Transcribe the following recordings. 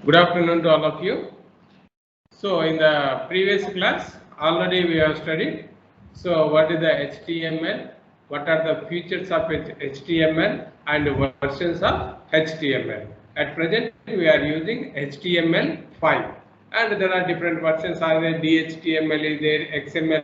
Good afternoon to all of you. So in the previous class already we have studied. So what is the HTML? What are the features of HTML and versions of HTML? At present we are using HTML5 and there are different versions are there, DHTML is there, XML,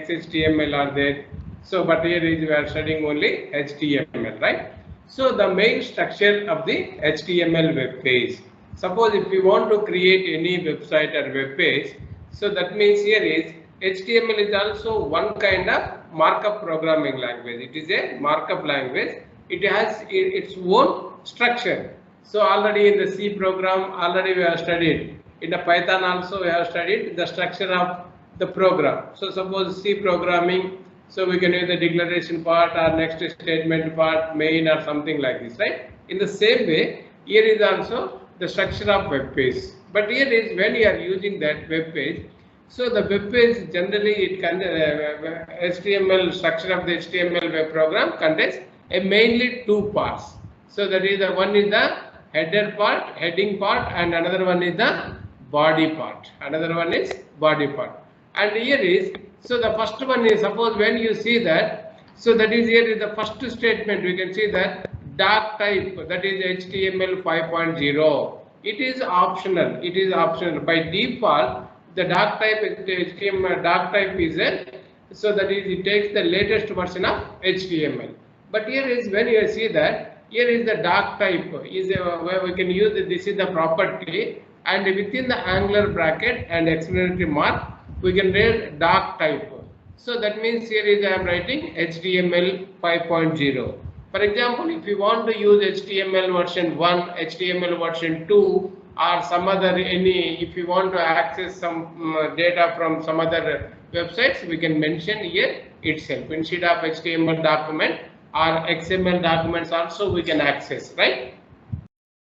XHTML are there. So but here is we are studying only HTML, right? So the main structure of the HTML web page. Suppose if you want to create any website or web page, so that means here is HTML is also one kind of markup programming language. It is a markup language. It has its own structure. So already in the C program already we have studied. In the Python also we have studied the structure of the program. So suppose C programming, so we can use the declaration part or next statement part, main or something like this, right? In the same way, here is also the structure of web page. But here is when you are using that web page. So the web page generally it can HTML structure of the HTML web program contains mainly two parts. So that is the one is the header part, heading part, and another one is the body part. Another one is body part. And here is, so the first one is, suppose when you see that, so that is here is the first statement, we can see that dark type, that is HTML 5.0. It is optional. It is optional. By default, the dark type HTML dark type is a, so that is it takes the latest version of HTML. But here is when you see that here is the dark type is where we can use this is the property, and within the angular bracket and exclamatory mark we can write dark type. So that means here is I am writing HTML 5.0. For example, if you want to use HTML version 1, HTML version 2 or some other any, if you want to access some data from some other websites, we can mention here itself instead of HTML document or XML documents also we can access, right?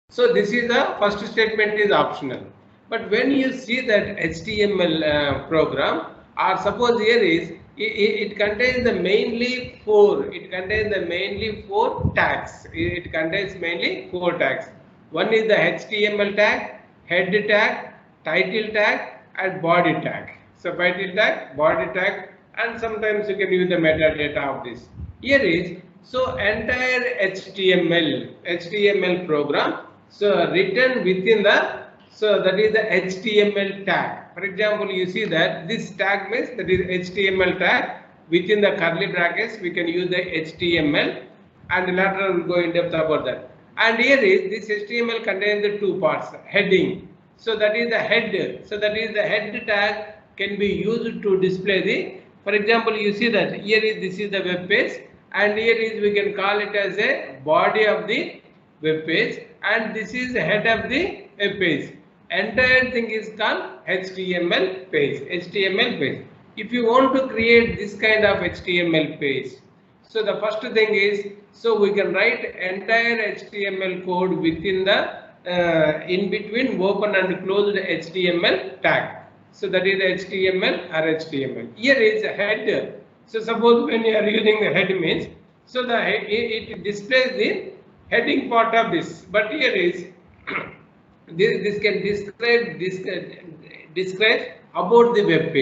So this is the first statement is optional. But when you see that HTML program, or suppose here is it contains the mainly four. It contains the mainly four tags. It contains mainly four tags. One is the HTML tag, head tag, title tag, and body tag. So title tag, body tag, and sometimes you can use the metadata of this. Here is so entire HTML program. So written within the, so that is the HTML tag. For example, you see that this tag means that is HTML tag. Within the curly brackets, we can use the HTML, and later we will go in depth about that. And here is this HTML contains the two parts, heading. So that is the head. So that is the head tag can be used to display the. For example, you see that here is this is the web page, and here is we can call it as a body of the web page, and this is the head of the web page. Entire thing is called HTML page. HTML page. If you want to create this kind of HTML page, so the first thing is, so we can write entire HTML code within the in between open and closed HTML tag. So that is HTML or HTML. Here is a head. So suppose when you are using the head means, so the it displays the heading part of this. But here is this can describe about the web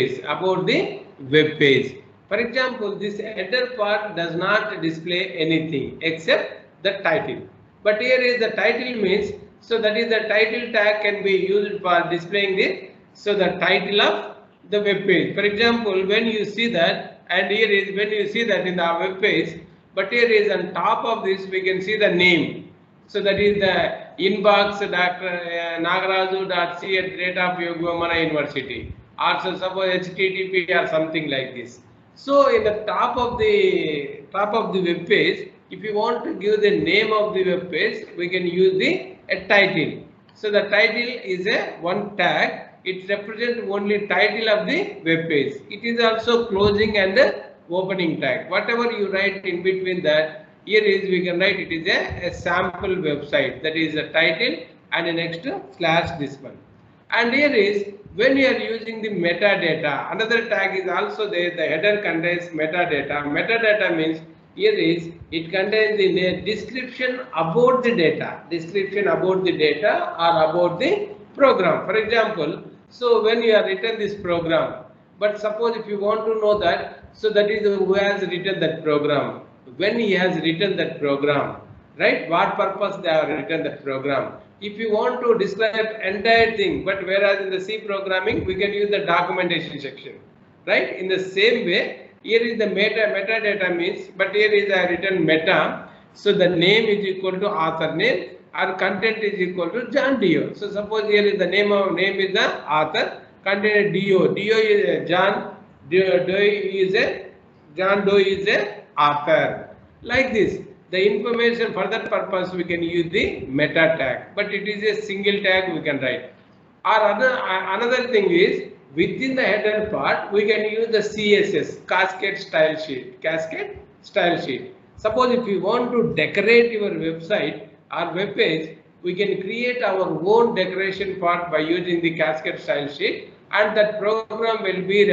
page. For example, this header part does not display anything except the title. But here is the title means, so that is the title tag can be used for displaying the, so the title of the web page. For example, when you see that, and here is when you see that in the web page, but here is on top of this we can see the name. So that is the inbox Dr. Nagaraju.c at rate of Yogamana University. Also suppose HTTP or something like this. So in the top of the web page, if you want to give the name of the web page, we can use the title. So the title is a one tag. It represents only title of the web page. It is also closing and opening tag. Whatever you write in between that. Here is we can write it is a sample website, that is a title and the next slash this one. And here is when you are using the metadata, another tag is also there. The header contains metadata. Metadata means here is it contains the description about the data, or about the program. For example, so when you have written this program, but suppose if you want to know that, so that is who has written that program, when he has written that program, right? What purpose they have written that program. If you want to describe entire thing, but whereas in the C programming we can use the documentation section, right? In the same way, here is the metadata means, but here is a written meta. So the name is equal to author name, or content is equal to John Dio. So suppose here is the name is the author, content is Dio. Dio is a John. Doe is a John Doe is a author. Like this, the information for that purpose we can use the meta tag, but it is a single tag we can write. Or another thing is, within the header part we can use the CSS, cascade style sheet. Cascade style sheet. Suppose if you want to decorate your website or web page, we can create our own decoration part by using the cascade style sheet, and that program will be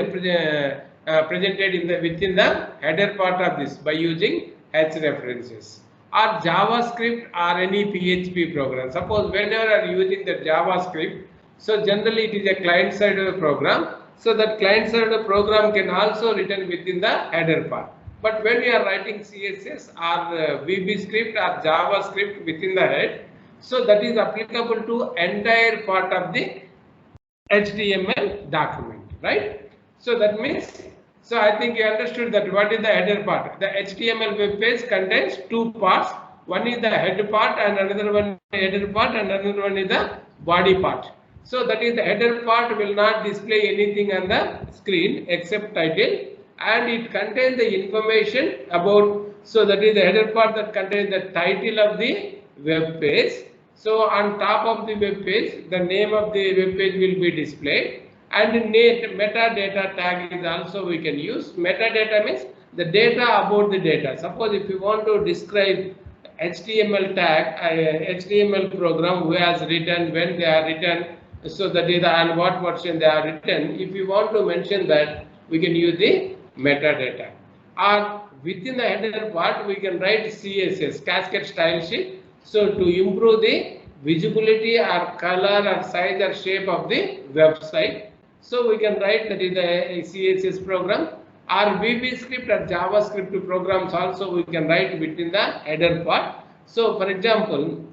presented in the within the header part of this by using H references. Or JavaScript or any PHP program. Suppose whenever you are using the JavaScript, so generally it is a client side program. So that client side program can also written within the header part. But when you are writing CSS or VB script or JavaScript within the head, so that is applicable to entire part of the HTML document, right? So that means, so I think you understood that what is the header part. The HTML web page contains two parts. One is the head part and another one header part, and another one is the body part. So that is the header part will not display anything on the screen except title, and it contains the information about, so that is the header part that contains the title of the web page. So on top of the web page, the name of the web page will be displayed, and metadata tag is also we can use. Metadata means the data about the data. Suppose if you want to describe HTML tag, HTML program who has written, when they are written, so the data and what version they are written. If you want to mention that, we can use the metadata. Or within the header part, we can write CSS, cascade style sheet. So to improve the visibility or color or size or shape of the website, so we can write that is the CSS program. Or VB script or JavaScript programs also we can write within the header part. So for example,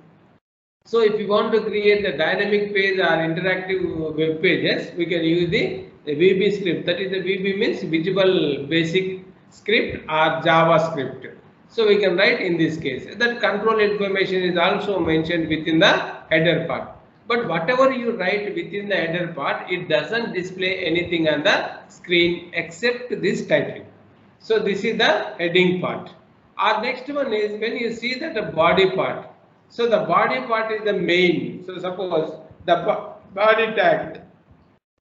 so if you want to create the dynamic page or interactive web pages, we can use the VB script. That is the VB means Visual Basic Script or JavaScript. So we can write in this case. That control information is also mentioned within the header part. But whatever you write within the header part, it doesn't display anything on the screen except this title. So this is the heading part. Our next one is when you see that the body part. So the body part is the main. So suppose the body tag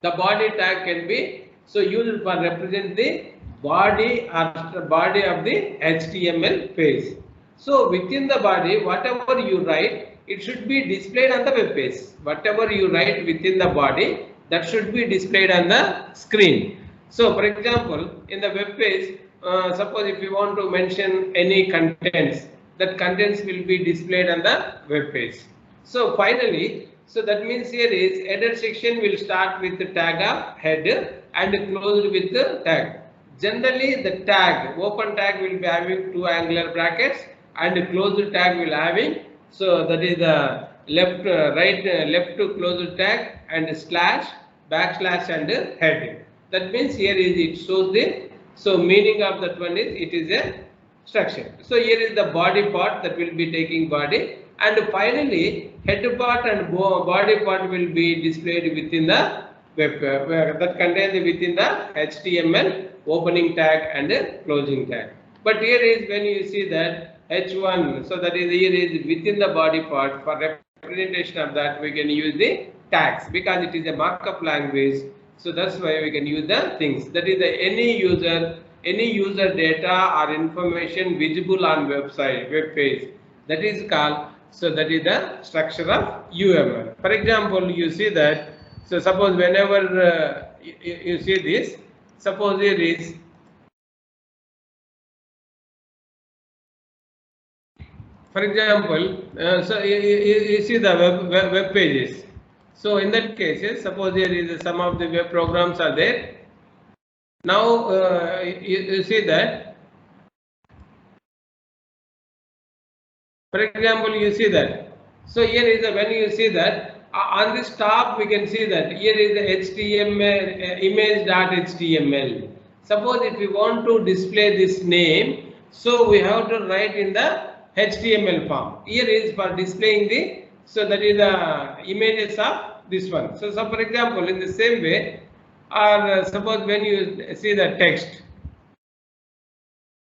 can be so used for represent the body or body of the HTML page. So within the body, whatever you write, it should be displayed on the web page. Whatever you write within the body, that should be displayed on the screen. So for example, in the web page, suppose if you want to mention any contents, that contents will be displayed on the web page. So finally, so that means here is header section will start with the tag of header and closed with the tag. Generally, the tag, open tag will be having two angular brackets and closed tag will having, so that is the left to closed tag and slash, backslash and heading. That means here is it shows the, so meaning of that one is it is a structure. So here is the body part that will be taking body, and finally head part and body part will be displayed within the web that contains within the HTML opening tag and closing tag. But here is when you see that H1, so that is here is within the body part. For representation of that we can use the tags because it is a markup language. So that's why we can use the things. That is the any user data or information visible on web page. That is called, so that is the structure of UML. For example, you see that, so suppose whenever you see this, suppose here is, for example, so you see the web pages. So in that case, suppose there is some of the web programs are there. Now you see that, for example, you see that. So here is when you see that on this top we can see that here is the HTML image.html. Suppose if we want to display this name, so we have to write in the HTML form. Here is for displaying the, so that is the images of this one. So for example, in the same way, or suppose when you see the text,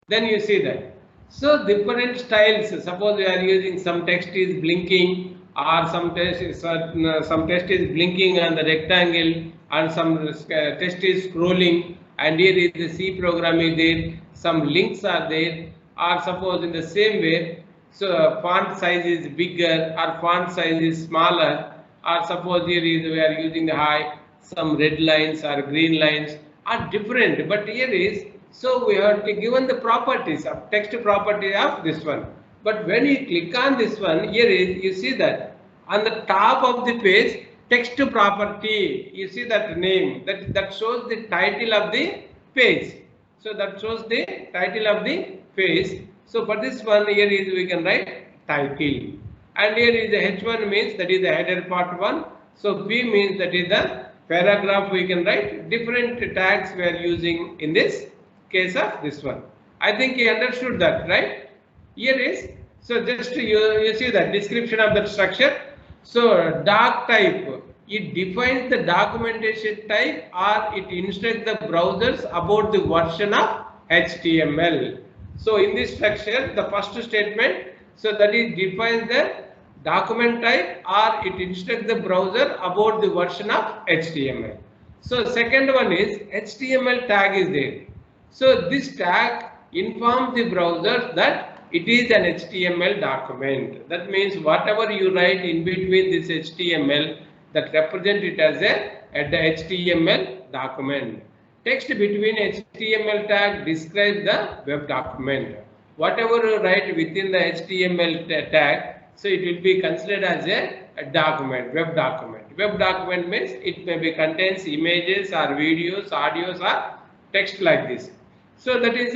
then you see that. So different styles, suppose we are using some text is blinking, or some text is blinking on the rectangle, and some text is scrolling, and here is the C program is there, some links are there, or suppose in the same way, so font size is bigger or font size is smaller, or suppose here is we are using the high, some red lines or green lines are different, but here is, so we have to given the properties of text property of this one. But when you click on this one, here is, you see that on the top of the page, text property, you see that name, that shows the title of the page. So that shows the title of the page. So for this one, here is we can write title. And here is the H1 means that is the header part 1. So P means that is the paragraph, we can write different tags we are using in this case of this one. I think you understood that, right? Here is, so just you see the description of that structure. So doc type, it defines the documentation type, or it instructs the browsers about the version of HTML. So in this structure, the first statement, so that it defines the document type, or it instructs the browser about the version of HTML. So second one is HTML tag is there. So this tag informs the browser that it is an HTML document. That means whatever you write in between this HTML, that represent it as the HTML document. Text between HTML tag describes the web document. Whatever you write within the HTML tag, so it will be considered as a document, web document. Web document means it may be contains images or videos, audios, or text like this. So that is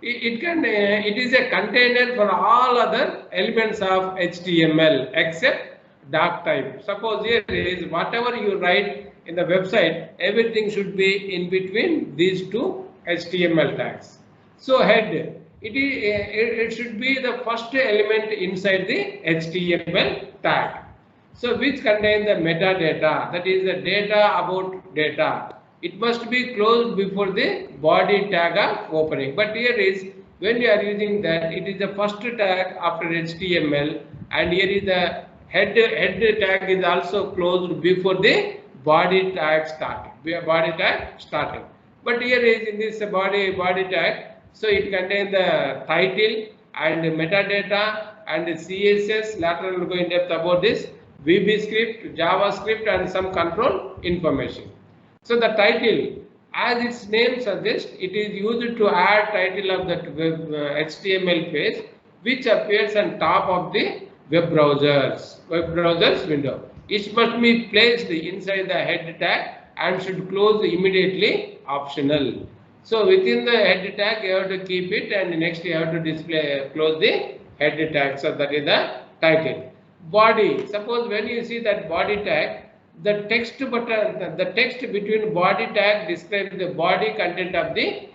it is a container for all other elements of HTML except doc type. Suppose here is whatever you write in the website, everything should be in between these two HTML tags. So head, it should be the first element inside the HTML tag. So which contains the metadata, that is the data about data. It must be closed before the body tag of opening. But here is, when you are using that, it is the first tag after HTML, and here is the head tag is also closed before the body tag starting. But here is in this body tag, so it contains the title and metadata and CSS. Later we will go in depth about this, VB script, JavaScript, and some control information. So the title, as its name suggests, it is used to add title of that web, HTML page, which appears on top of the web browser's window. It must be placed inside the head tag and should close immediately, optional. So within the head tag you have to keep it, and next you have to close the head tag. So that is the title. Body, suppose when you see that body tag, the text button, the text between body tag describes the body content of the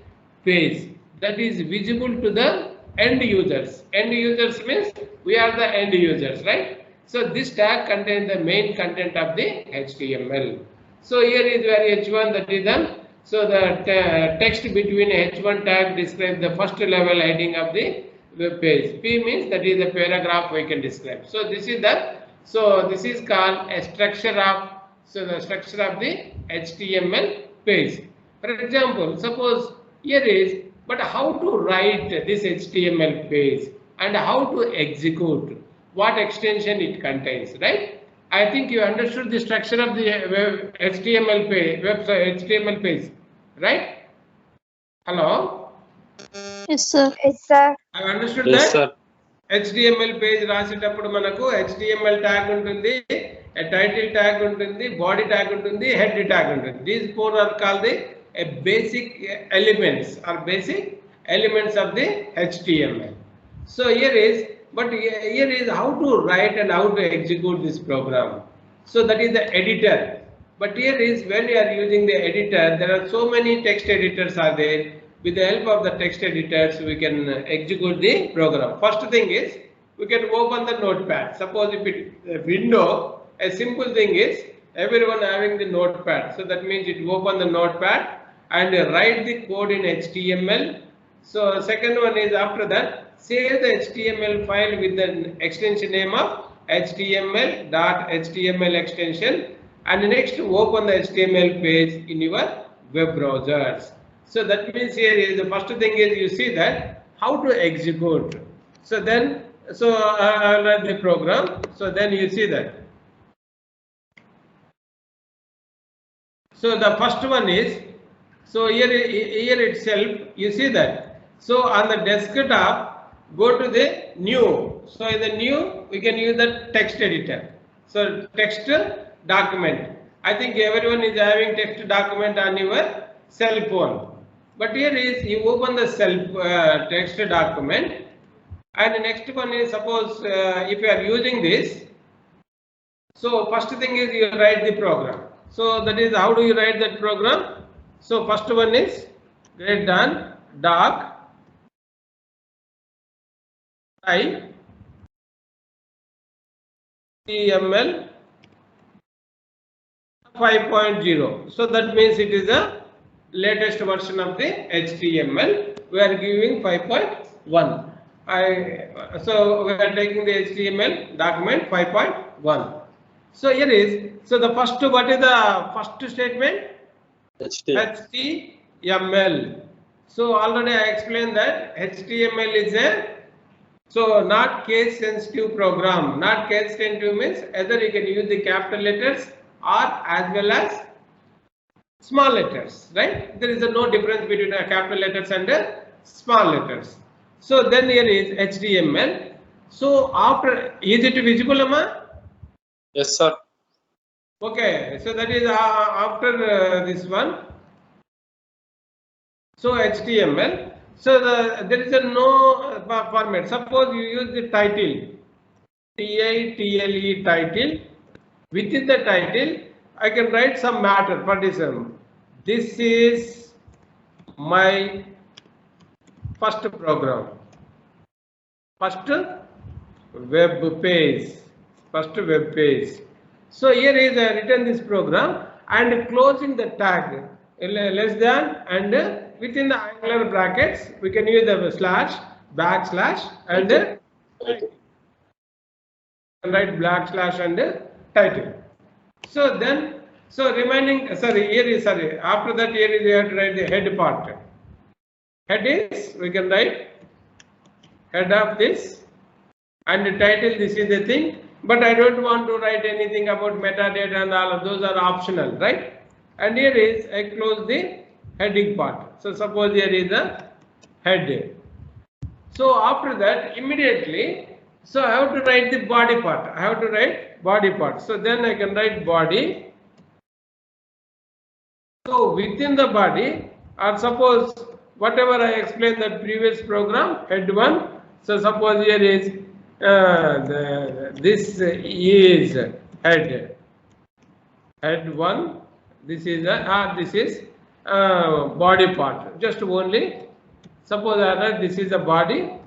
page that is visible to the end users. End users means we are the end users, right? So this tag contains the main content of the HTML. So here is where H1, that is the, so the text between H1 tag describes the first level heading of the web page. P means that is the paragraph we can describe. So this is the, so this is called a structure of, so the structure of the HTML page. For example, suppose here is, but how to write this HTML page and how to execute, what extension it contains, right? I think you understood the structure of the HTML page, website HTML page, right? Hello? Yes, sir. Yes, sir. I understood Yes, that. sir. HTML page రాసేటప్పుడు మనకు HTML tag ఉంటుంది, title tag ఉంటుంది, body tag ఉంటుంది, head tag ఉంటుంది. These four are called the basic elements or basic elements of the HTML. So here is how to write and how to execute this program. So that is the editor. But here is when you are using the editor, there are so many text editors are there. With the help of the text editors, we can execute the program. First thing is we can open the notepad. Suppose if it window, a simple thing is everyone having the notepad. So that means it open the notepad and write the code in HTML. So second one is after that save the HTML file with the extension name of HTML.html extension, and next open the HTML page in your web browsers. So that means here is the first thing is you see that how to execute. So then I'll run the program. So then you see that. So the first one is, so here itself you see that. So on the desktop, go to the new. So in the new we can use the text editor. So text document. I think everyone is having text document on your cell phone. But here is you open the text document, and the next one is suppose if you are using this. So first thing is you write the program. So that is how do you write that program? So first one is great done doc type HTML 5.0. So that means it is a latest version of the HTML. We are giving 5.1. So we are taking the HTML document 5.1. So here is, so the first, what is the first statement? HTML. So already I explained that HTML is a, so not case sensitive program. Not case sensitive means either you can use the capital letters or as well as small letters, right? There is no difference between capital letters and small letters. So then here is HTML. So after, is it visible, Amma? Yes, sir. Okay, so that is after this one. So HTML. So there is no format. Suppose you use the title, title. Within the title, I can write some matter. For example, this is my first program, first web page. So here is written this program and closing the tag less than, and within the angular brackets we can use the slash, backslash, and write backslash and title. So then, so remaining, after that here is you have to write the head part. Head is, we can write head of this, and the title, this is the thing, but I don't want to write anything about metadata and all of those are optional, right? And here is I close the heading part. So suppose here is the head. So after that immediately, so I have to write the body part. So then I can write body. So within the body, or suppose whatever I explained that previous program, head 1. So suppose here is this is head 1. This is body part. Just only suppose I write this is a body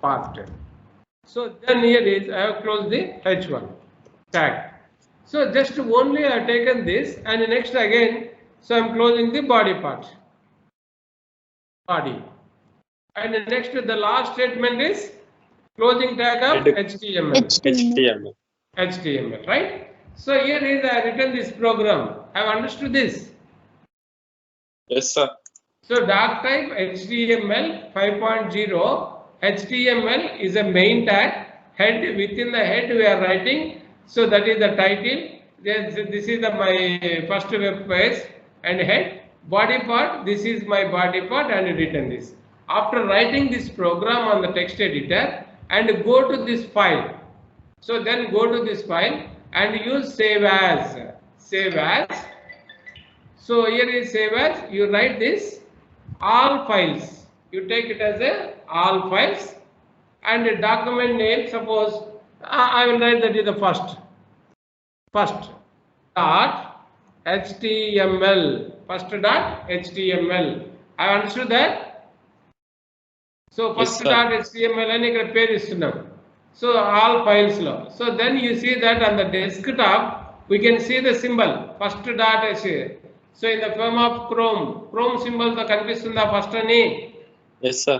part. So then here is I have closed the h1 tag. So just only I have taken this, and next again, so I am closing the body part. And next the last statement is closing tag of HTML, right? So here is I written this program. Have understood this? Yes, sir. So doc type HTML 5.0. HTML is a main tag. Head, within the head we are writing. So that is the title. This is my first web page and head. Body part, this is my body part, and written this. After writing this program on the text editor, and go to this file. So then go to this file and use save as. Save as. So here is save as. You write this all files. You take it as a all files and a document name. Suppose I will write that is the first dot html. First dot html. I understood that. So first dot html and ikkada పేరు ఇస్తున్నాం. So all files lo. So then you see that on the desktop we can see the symbol first dot html. So in the form of Chrome symbol తో కనిపిస్తుందా first అని? Yes sir.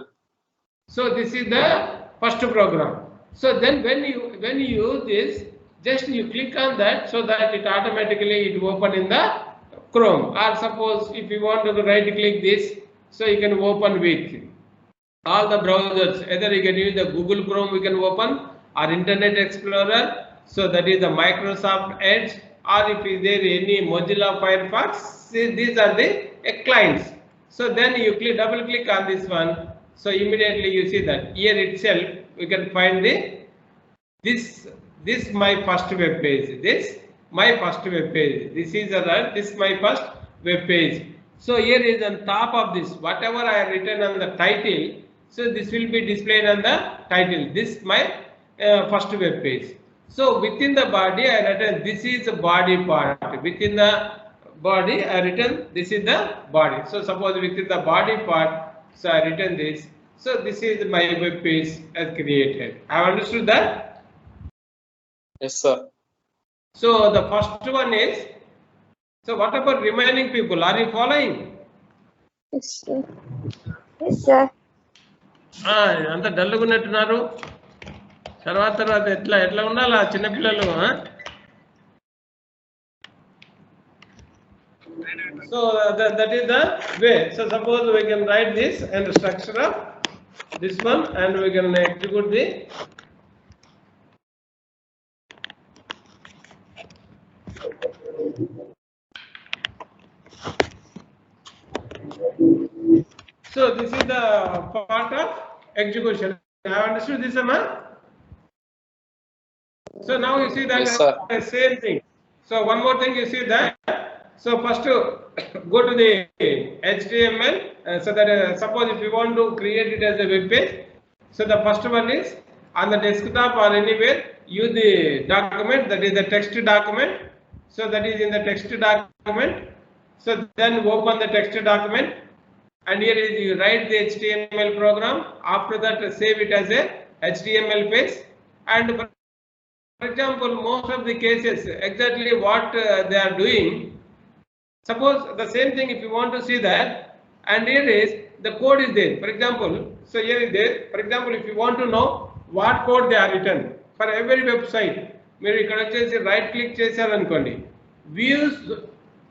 So this is the first program. So then when you use this, just you click on that so that it automatically it open in the Chrome. Or suppose if you want to right click this, so you can open with all the browsers. Either you can use the Google Chrome, we can open, or Internet Explorer. So that is the Microsoft Edge, or if there any Mozilla Firefox. See, these are the clients. So then you double click on this one. So immediately you see that here itself we can find this my first web page. This my first web page. This is my first web page. So here is on top of this whatever I have written on the title. So this will be displayed on the title. This my first web page. So within the body I written this is the body part. Within the body I written this is the body. So suppose within the body part, so I written this. So this is my web page as created. I have understood that? Yes sir. So the first one is. So what about remaining people? Are you following? Yes sir. Yes sir. అంత డల్గా ఉన్నట్టున్నారు. తర్వాత ఎట్లా ఉండాలా చిన్నపిల్లలు? So that is the way. So suppose we can write this and the structure of this one and we can execute the so this is the part of execution. Have understood this, Amma? So now you see that yes, the same thing. So one more thing you see that. So first go to the HTML. So that suppose if you want to create it as a web page. So the first one is on the desktop or anywhere use the document, that is the text document. So that is in the text document. So then open the text document. And here is you write the HTML program. After that save it as a HTML page. And for example, most of the cases exactly what they are doing. Suppose the same thing if you want to see that, and here is the code is there. For example, so here is there. For example, if you want to know what code they are written for every website, మీరు ఇక్కడ వచ్చేసి right click చేశారనుకోండి, views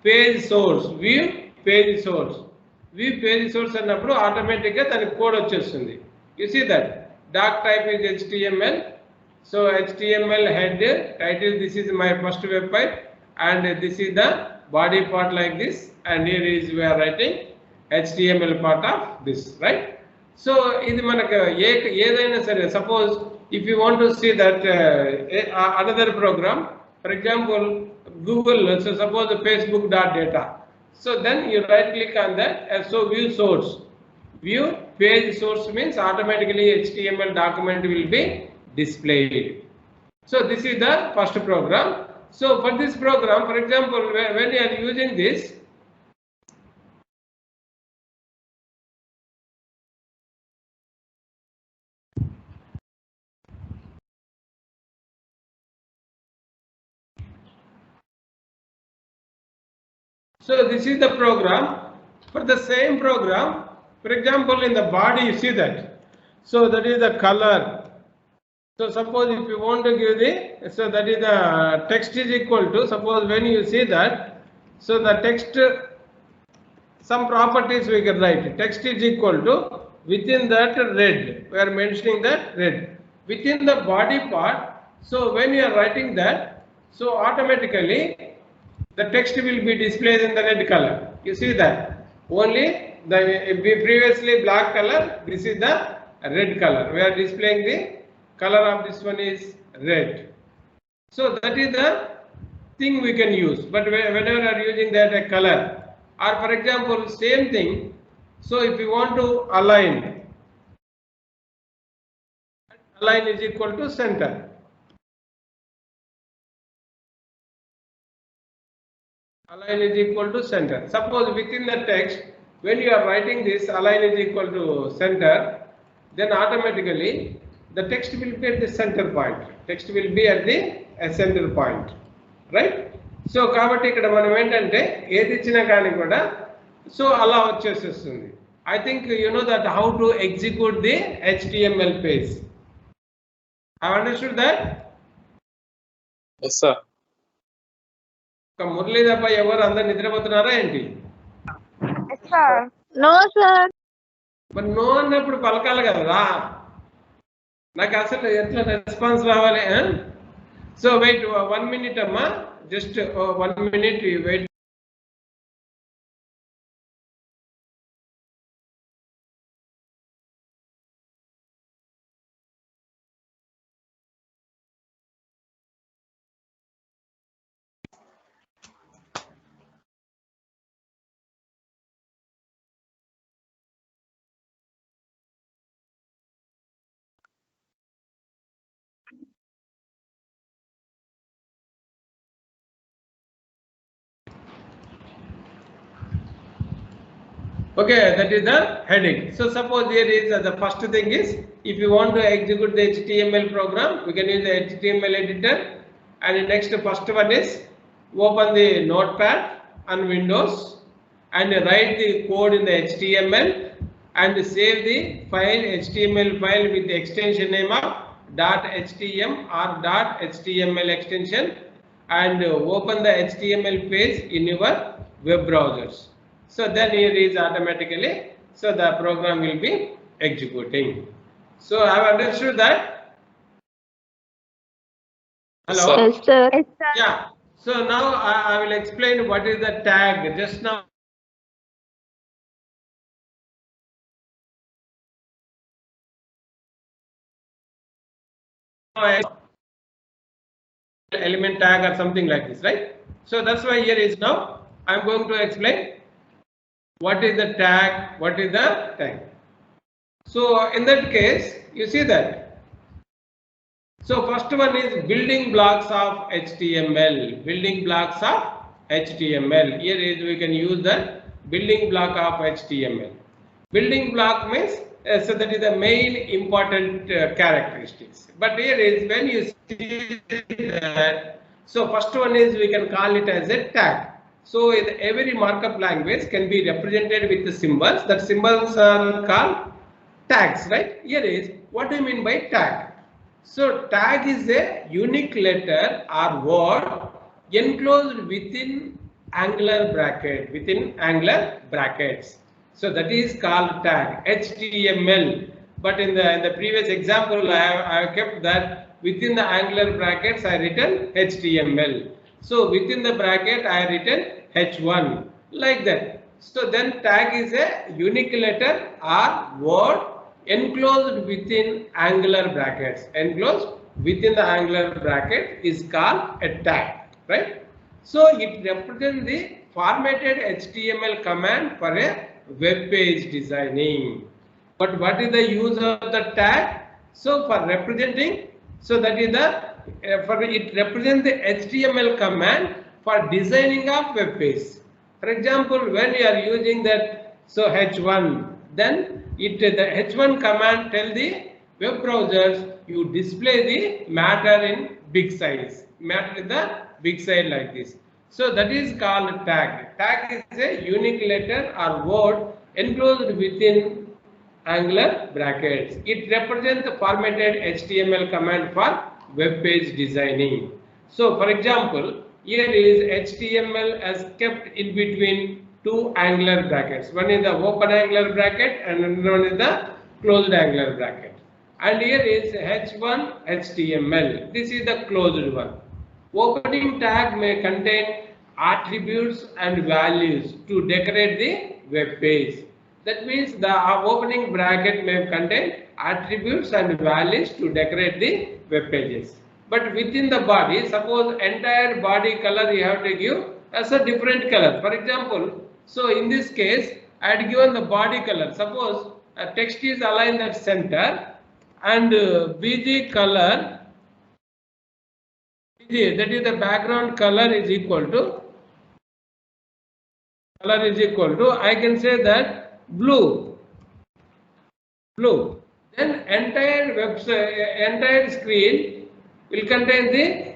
page source, view page source. View page source అన్నప్పుడు automatic గా దానికి code వచ్చేస్తుంది. You see that doc type is HTML. So HTML head title, this is my first web page, and this is the body part like this, and here is we are writing HTML part of this, right? So ఇది మనకు ఏదైనా సరే, suppose if you want to see that another program, for example Google, so suppose facebook.data. So then you right click on that and so view source. View page source means automatically HTML document will be displayed. So this is the first program. So for this program, for example, when you are using this, so this is the program. For the same program, for example, in the body you see that. So that is the color. So suppose if you want to give the, so that is the text is equal to, suppose when you see that, so the text, some properties we can write. Text is equal to, within that red, we are mentioning that red. Within the body part, so when you are writing that, so automatically the text will be displayed in the red color. You see that only the previously black color, this is the red color. We are displaying the color of this one is red. So that is the thing we can use. But whenever you are using that a color, or for example, same thing. So if you want to align is equal to center. Align is equal to center. Suppose within the text, when you are writing this align is equal to center, then automatically the text will be at the center point. Text will be at the center point, right? So కాబట్టి ఇక్కడ మనం ఏంటంటే ఏది ఇచ్చినా కానీ కూడా so అలా వచ్చేసేస్తుంది. I think you know that how to execute the HTML page. Have understood that? Yes, sir. Murali తప్ప ఎవరు అందరు నిద్రపోతున్నారా ఏంటి? No, sir. మరి నో అన్నప్పుడు పలకాలి కదా, నాకు అసలు ఎట్లా రెస్పాన్స్ రావాలి. సో వెయిట్ 1 minute అమ్మా, just 1 minute wait. Okay, that is the heading. So suppose here is the first thing is, if you want to execute the HTML program, we can use the HTML editor. And the next first one is open the notepad on Windows and write the code in the HTML and save the file, HTML file with the extension name of .htm or .html extension, and open the HTML page in your web browsers. So then here is automatically, so the program will be executing. So I have understood that. Hello. Yes, sir. Yes, sir. Yeah. So now I will explain what is the tag. Just now. Element tag or something like this, right? So that's why here is now I am going to explain what is the tag, what is the tag. So in that case, you see that. So first one is building blocks of HTML. Building blocks of HTML. Here is we can use the building block of HTML. Building block means so that is the main important characteristics. But here is when you see that. So first one is we can call it as a tag. So every markup language can be represented with the symbols. That symbols are called tags, right? Here is what do you mean by tag? So tag is a unique letter or word enclosed within angular brackets. So that is called tag, HTML. But in the previous example, I have kept that within the angular brackets I written HTML. So within the bracket I written H1 like that. So then tag is a unique letter or word enclosed within angular brackets. Enclosed within the angular bracket is called a tag, right? So it represents the formatted HTML command for a web page designing. But what is the use of the tag? So for representing, so that is the it represents the HTML command for designing of web page. For example, when you are using that so H1, then the H1 command tell the web browsers you display the matter in big size, matter in the big size like this. So that is called tag. Tag is a unique letter or word enclosed within angular brackets. It represents the formatted HTML command for web page designing. So for example, here is HTML as kept in between two angular brackets. One is the open angular bracket and another one is the closed angular bracket. And here is H1 HTML. This is the closed one. Opening tag may contain attributes and values to decorate the web page. That means the opening bracket may contain attributes and values to decorate the web pages. But within the body, suppose entire body color you have to give as a different color. For example, so in this case, I had given the body color. Suppose a text is aligned at center and BG color, BG, that is the background color is equal to I can say that blue. Then entire website, entire screen will contain the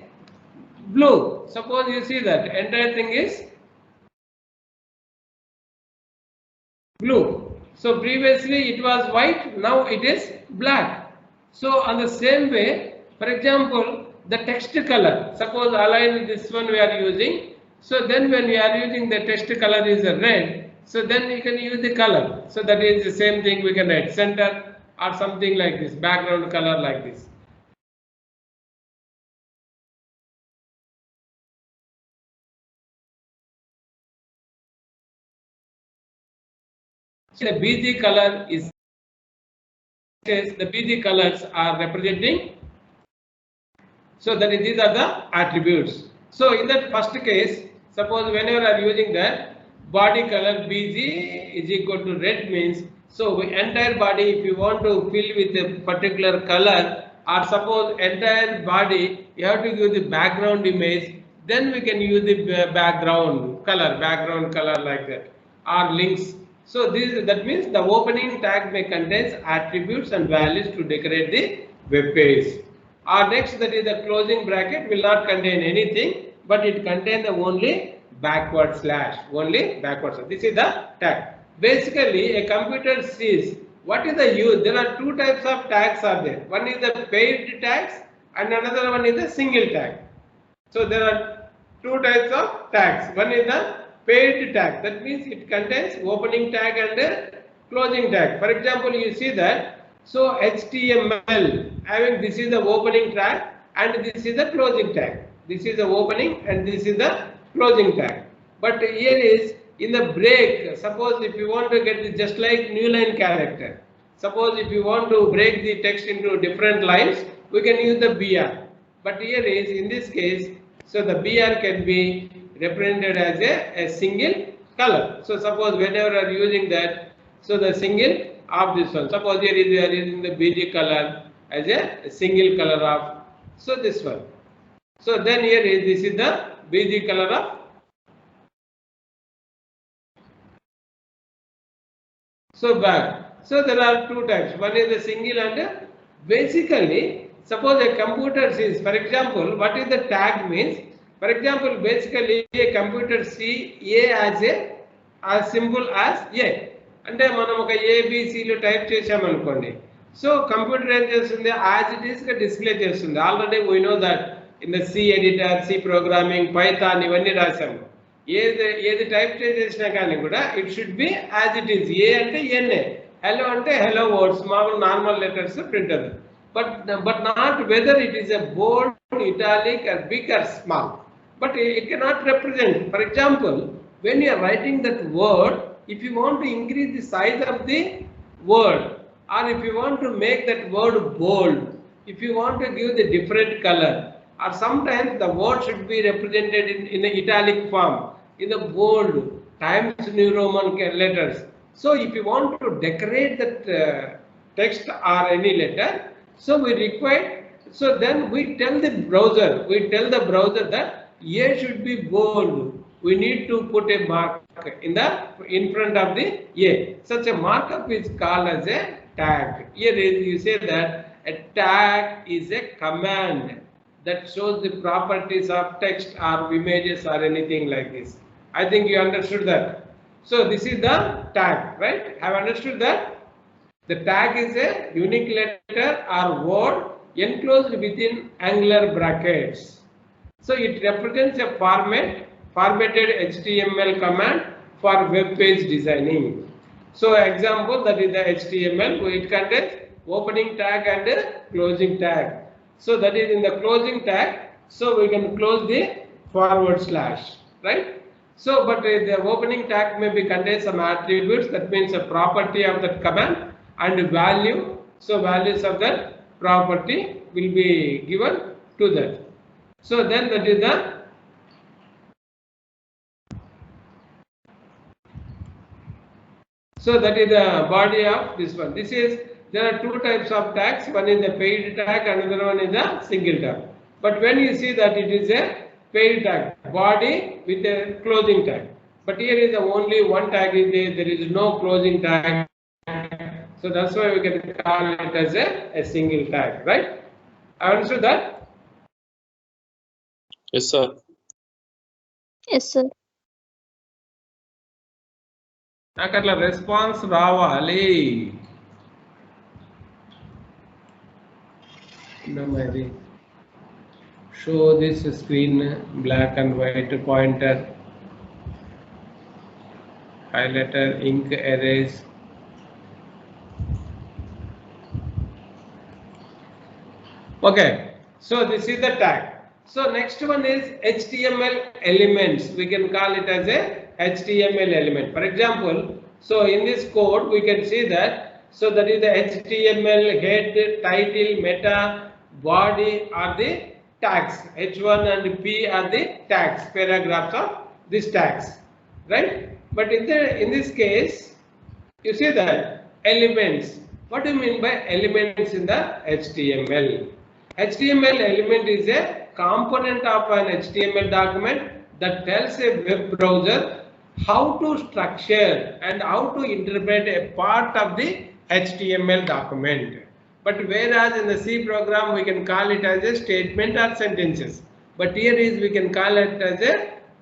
blue. Suppose you see that entire thing is blue. So previously it was white, now it is black. So on the same way, for example, the text color, suppose align this one we are using. So then when we are using the text color is a red, so then we can use the color. So that is the same thing we can write center or something like this, background color like this. The BG color is, the BG colors are representing, so that these are the attributes. So in that first case, suppose whenever I am using that body color BG is equal to red means, so entire body if you want to fill with a particular color, or suppose entire body you have to give the background image, then we can use the background color like that, or links. So that means the opening tag may contain attributes and values to decorate the web page. Our next, that is the closing bracket, will not contain anything, but it contains the only backward slash. This is the tag. Basically, a computer sees what is the use. There are two types of tags are there. One is the paired tags and another one is the single tag. So there are two types of tags. One is the paired tag. That means it contains opening tag and closing tag. For example, you see that. So HTML having this is the opening tag and this is the closing tag. This is the opening and this is the closing tag. But here is in the break. Suppose if you want to get this just like new line character. Suppose if you want to break the text into different lines, we can use the BR. But here is in this case, so the BR can be represented as a single color. So suppose whenever you are using that, so the single of this one. Suppose here we are using the BG color as a single color of, so this one. So then here is this is the BG color of. So back. So there are two types. One is the single and basically suppose a computer sees, for example, what is the tag means. For example, basically a computer see A as simple as A. అంటే మనం ఒక ఏబిసిలు type చేసామనుకోండి, so computer ఏం చేస్తుంది, as it is గా display చేస్తుంది. Already we know that in the C editor, C programming, Python ఇవన్నీ రాసాము. ఏది టైప్ చేసినా కానీ కూడా it should be as it is. A అంటే ఎన్ఏ, హలో అంటే హలో వర్డ్స్, మామూలు నార్మల్ లెటర్స్ ప్రింట్ అవుతుంది. But not whether it is a bold, italic or big or small, but it cannot represent. For example, when you are writing that word, if you want to increase the size of the word, or if you want to make that word bold, if you want to give the different color, or sometimes the word should be represented in the italic form, in the bold Times New Roman letters. So if you want to decorate that text or any letter, so we require, so then we tell the browser that A should be bold. We need to put a mark in front of the A. Such a markup is called as a tag. Here you say that a tag is a command that shows the properties of text or images or anything like this. I think you understood that. So this is the tag, right? Have understood that? The tag is a unique letter or word enclosed within angular brackets. So it represents a formatted HTML command for web page designing. So example, that is the HTML, it contains opening tag and closing tag. So that is in the closing tag, so we can close the forward slash, right? So, but the opening tag may be contain some attributes, that means a property of that command and value. So, values of that property will be given to that. So, then that is the body of this one. This is, there are two types of tags. One is the paid tag, another one is a single tag. But when you see that it is a paid tag, body with a closing tag. But here is the only one tag is there. There is no closing tag. So that's why we can call it as a single tag, right? I understood that? Yes, sir. Yes, sir. అక్కడ response రావాలి. మరి show this screen black and white pointer, highlighter, ink, erase. Okay, so this is the tag. So next one is HTML elements. We can call it as a HTML element. For example, so in this code we can see that, so that is the HTML head, title, meta, body are the tags. H1 and P are the tags, paragraphs of these tags, right? But in this case, you see that elements. What do you mean by elements in the HTML? HTML element is a component of an HTML document that tells a web browser how to structure and how to interpret a part of the HTML document. But whereas in the C program we can call it as a statement or sentences. But here is we can call it as a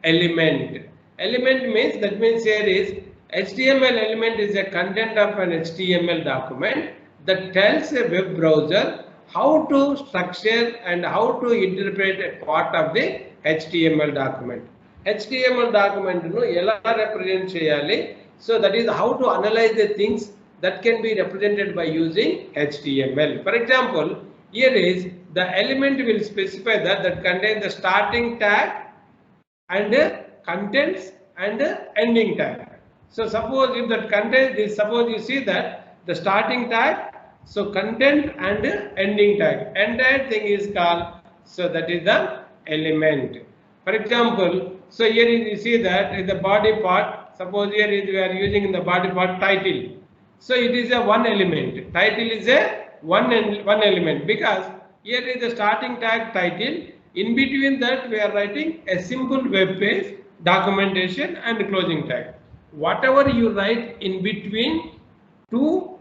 element. Element means, that means here is HTML element is a content of an HTML document that tells a web browser how to structure and how to interpret a part of the HTML document. HTML document nu ela represent cheyali. So that is how to analyze the things that can be represented by using HTML. For example, here is the element will specify that contains the starting tag and contents and ending tag. So suppose if that contains this, suppose you see that the starting tag, so content and ending tag, entire thing is called, so that is the element. For example, so here is, you see that in the body part, suppose here is we are using in the body part title. So it is a one element. Title is a one element, because here is the starting tag title. In between that we are writing a simple web page, documentation and closing tag. Whatever you write in between two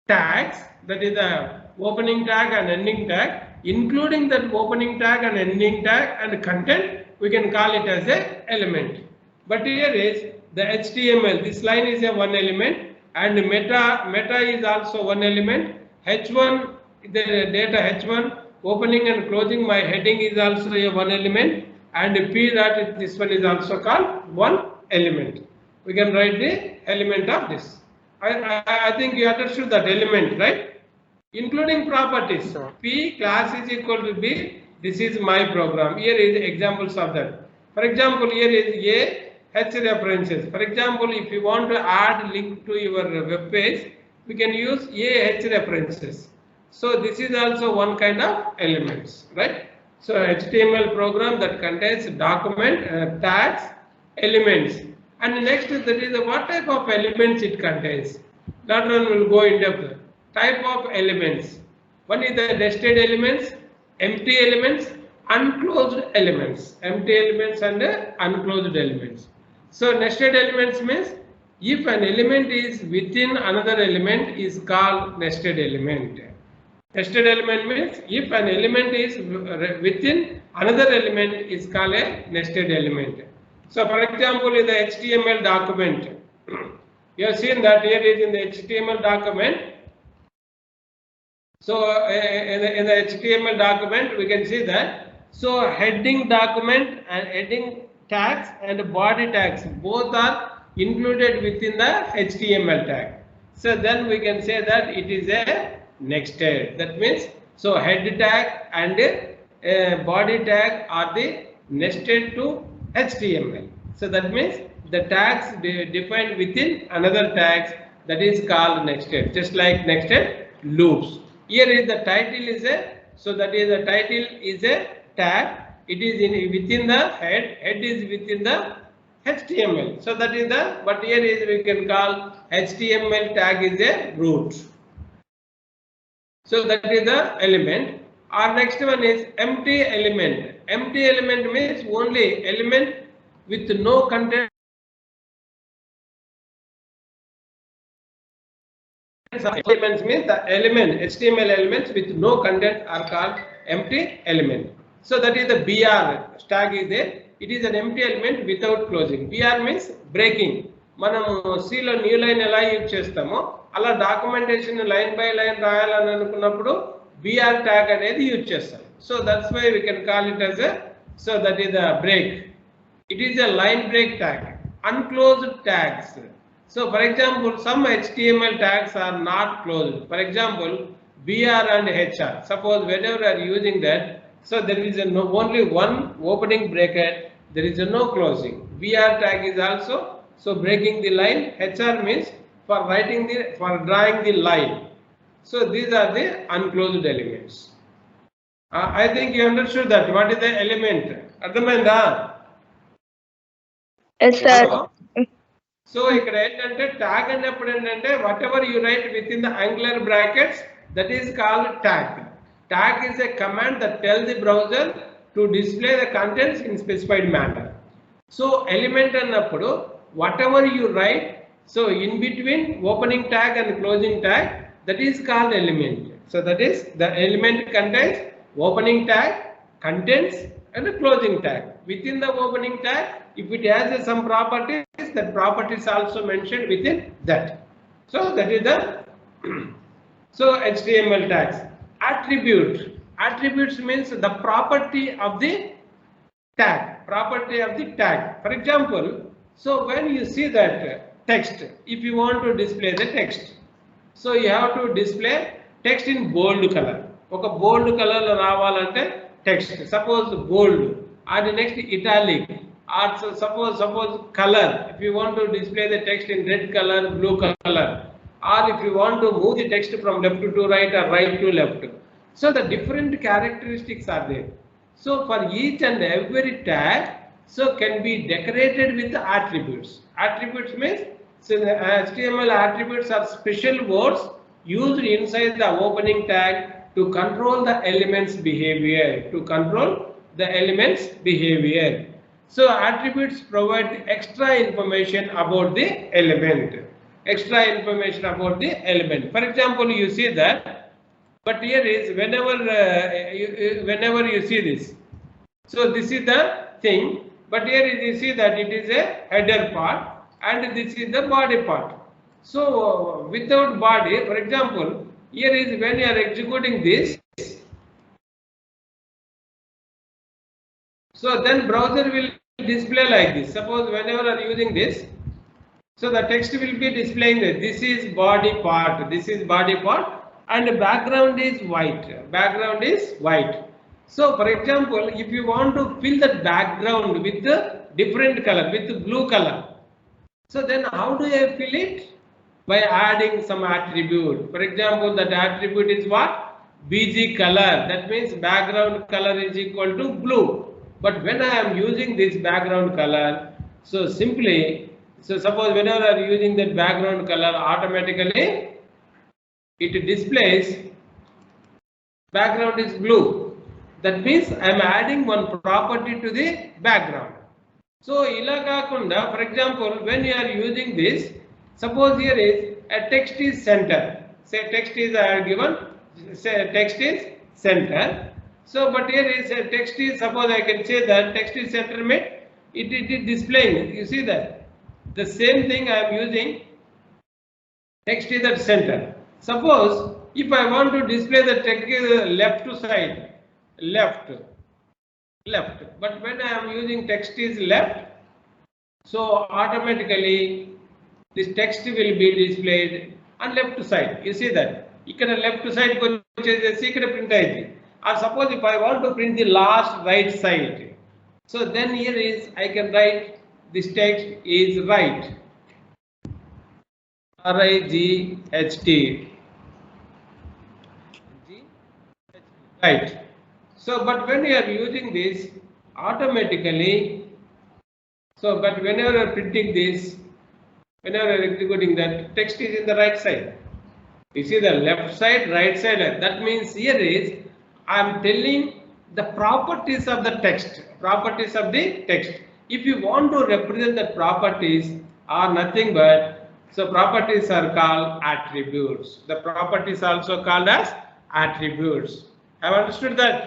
tags, that is the opening tag and ending tag, including that opening tag and ending tag and content, we can call it as a element. But here is the HTML, this line is a one element, and meta is also one element. H1, the data H1, opening and closing my heading is also a one element, and P that this one is also called one element. We can write the element of this. I think you understood that element, right? Including properties. P class is equal to B. This is my program. Here is examples of that. For example, here is A H references. For example, if you want to add link to your web page, we can use A H references. So this is also one kind of elements, right? So HTML program that contains document, tags, elements. And next, that is what type of elements it contains. That one will go in depth. Type of elements. One is the nested elements, empty elements, unclosed elements. Empty elements and unclosed elements. So nested elements means if an element is within another element is called nested element. Nested element means if an element is within another element is called a nested element. So for example, in the HTML document, you have seen that here is in the HTML document. So in the HTML document, we can see that, so heading document and heading tags and body tags both are included within the HTML tag. So then we can say that it is a nested. That means, so head tag and body tag are the nested to HTML. So that means the tags defined within another tags, that is called nested, just like nested loops. Here is the title is a, so that is the title is a tag. It is within the head is within the HTML. So that is the, but here is we can call HTML tag is a root. So that is the element. Our next one is empty element. Empty element means only element with no content. Elements means the element, HTML elements with no content are called empty element. So that is the BR tag is there. It is an empty element without closing. BR means breaking. మనము C లో new line ఎలా use చేస్తామో అలా documentation line by line రాయాలని అనుకున్నప్పుడు BR tag అనేది use చేస్తాం. So that's why we can call it as a, so that is the break. It is a line break tag. Unclosed tags. So for example, some HTML tags are not closed. For example, BR and HR. Suppose whenever you are using that, so there is only one opening bracket, there is no closing. BR tag is also, so breaking the line. HR means for writing the, for drawing the line. So these are the unclosed elements. I think you understood that. What is the element? Ardhamainda? Yes, sir. So ఇక్కడ ఏంటంటే tag అన్నప్పుడు ఏంటంటే whatever you write within the angular brackets, that is called tag. Tag is a command that tells the browser to display the contents in specified manner. So element అన్నప్పుడు whatever you write, so in between opening tag and closing tag, that is called element. So that is the element contains opening tag, contents and a closing tag. Within the opening tag, if it has some properties, that properties also mentioned within that. So that is the so HTML tags. Attribute. Attributes means the property of the tag. Property of the tag. For example, so when you see that text, if you want to display the text, so you have to display text in bold color. ఒక bold color లో రావాలంటే text. Suppose bold or the next italic. Or suppose color, if you want to display the text in red color, blue color, or if you want to move the text from left to right or right to left. So the different characteristics are there. So for each and every tag, so can be decorated with the attributes. Attributes means, so the HTML attributes are special words used inside the opening tag to control the elements behavior, to control the elements behavior. So attributes provide extra information about the element. Extra information about the element. For example, you see that, but here is whenever you see this. So this is the thing, but here is you see that it is a header part and this is the body part. So without body, for example, here is when you are executing this. So then browser will display like this. Suppose whenever you are using this, so the text will be displaying this. This is body part, this is body part, and the background is white. Background is white. So for example, if you want to fill that background with the different color, with the blue color, so then how do I fill it? By adding some attribute. For example, that attribute is what? BG color. That means background color is equal to blue. But when I am using this background color, so simply, so suppose whenever I am using that background color, automatically it displays background is blue. That means I am adding one property to the background. So ila kakunda, for example, when you are using this, suppose here is a text is center. Say text is given, say text is center. So but here is a text is, suppose I can say that text is center made, it is displaying. You see that the same thing I am using, text is at center. Suppose if I want to display the text left to side, left, but when I am using text is left, so automatically this text will be displayed on left side. You see that ikkada left side ko chesi ikkada print ayindi. Or suppose if I want to print the last right side, so then here is I can write this text is right. R-I-G-H-T. Right. So, but when you are using this automatically, so but whenever you are printing this, whenever you are executing that, text is in the right side. You see the left side, right side. That means here is I am telling the properties of the text. Properties of the text. If you want to represent the properties are nothing but, so properties are called attributes. The properties also called as attributes. Have understood that?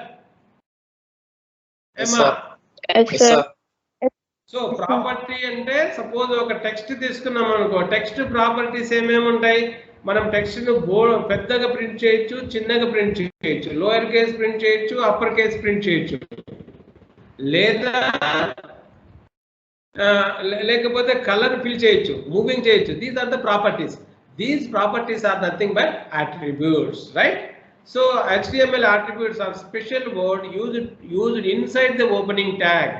Yes, Emma. Yes, Yes, sir. sir. So property అంటే suppose ఒక text తీసుకున్నాం అనుకో, text properties ఏమేమి ఉంటాయి? మనం text ను పెద్దగా print చేయొచ్చు, చిన్నగా ప్రింట్ చేయొచ్చు, లోయర్ కేస్ ప్రింట్ చేయొచ్చు, అప్పర్ కేస్ ప్రింట్ చేయొచ్చు, లేదా లేకపోతే కలర్ ఫిల్ చేయొచ్చు, మూవింగ్ చేయొచ్చు. These are the properties. These properties are nothing but attributes, right? So HTML attributes are special word used inside the opening tag.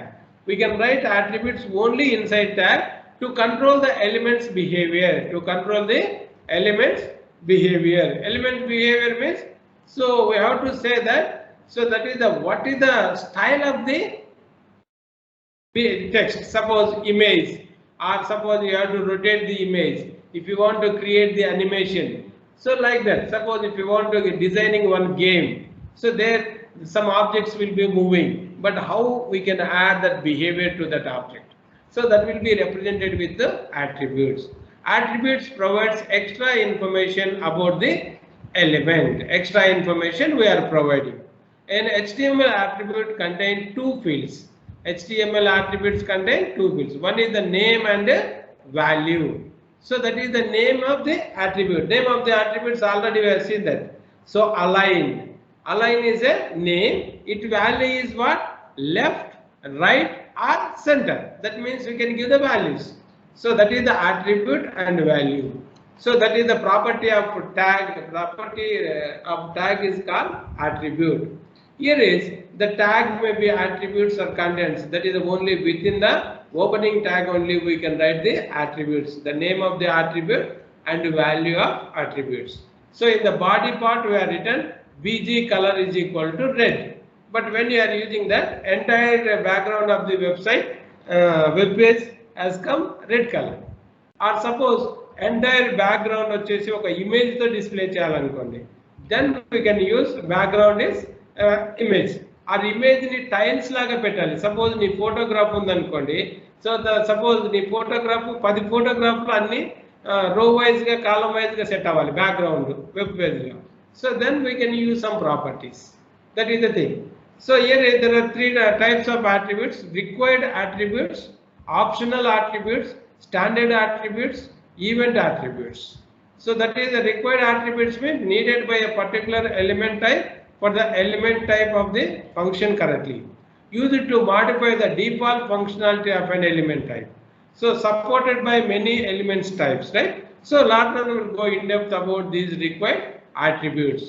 We can write attributes only inside tag to control the elements behavior. To control the elements behavior. Element behavior means, so we have to say that, so that is the what is the style of the text. Suppose image, or suppose you have to rotate the image if you want to create the animation. So like that, suppose if you want to designing one game, so there some objects will be moving, but how we can add that behavior to that object, so that will be represented with the attributes. Attributes provides extra information about the element. Extra information we are providing. An HTML attribute contains two fields. HTML attributes contain two fields. One is the name and value. So that is the name of the attribute. Name of the attributes already we have seen that. So align. Align is a name. Its value is what? Left, right or center. That means we can give the values. So that is the attribute and value. So that is the property of tag. Property of tag is called attribute. Here is the tag may be attributes or contents. That is only within the opening tag only we can write the attributes. The name of the attribute and value of attributes. So in the body part we have written BG color is equal to red. But when you are using that, entire background of the website, web page has come red color. Or suppose entire background వచ్చేసి ఒక image తో display చేయాలనుకోండి, then we can use background is image. ఆ image ని tiles లాగా పెట్టాలి. Suppose నీ photograph ఉందనుకోండి, సో సపోజ్ నీ ఫోటోగ్రాఫ్ 10 ఫోటోగ్రాఫ్లు అన్ని రో వైజ్ గా కాలం వైజ్ గా సెట్ అవ్వాలి బ్యాక్గ్రౌండ్ వెబ్ పేజ్ లో. So then we can use some properties. That is the thing. So here there are three types of attributes: required attributes, optional attributes, standard attributes, event attributes. So that is the required attributes means needed by a particular element type for the element type of the function correctly. Use it to modify the default functionality of an element type. So supported by many elements types, right? So Lartman will go in depth about these required attributes.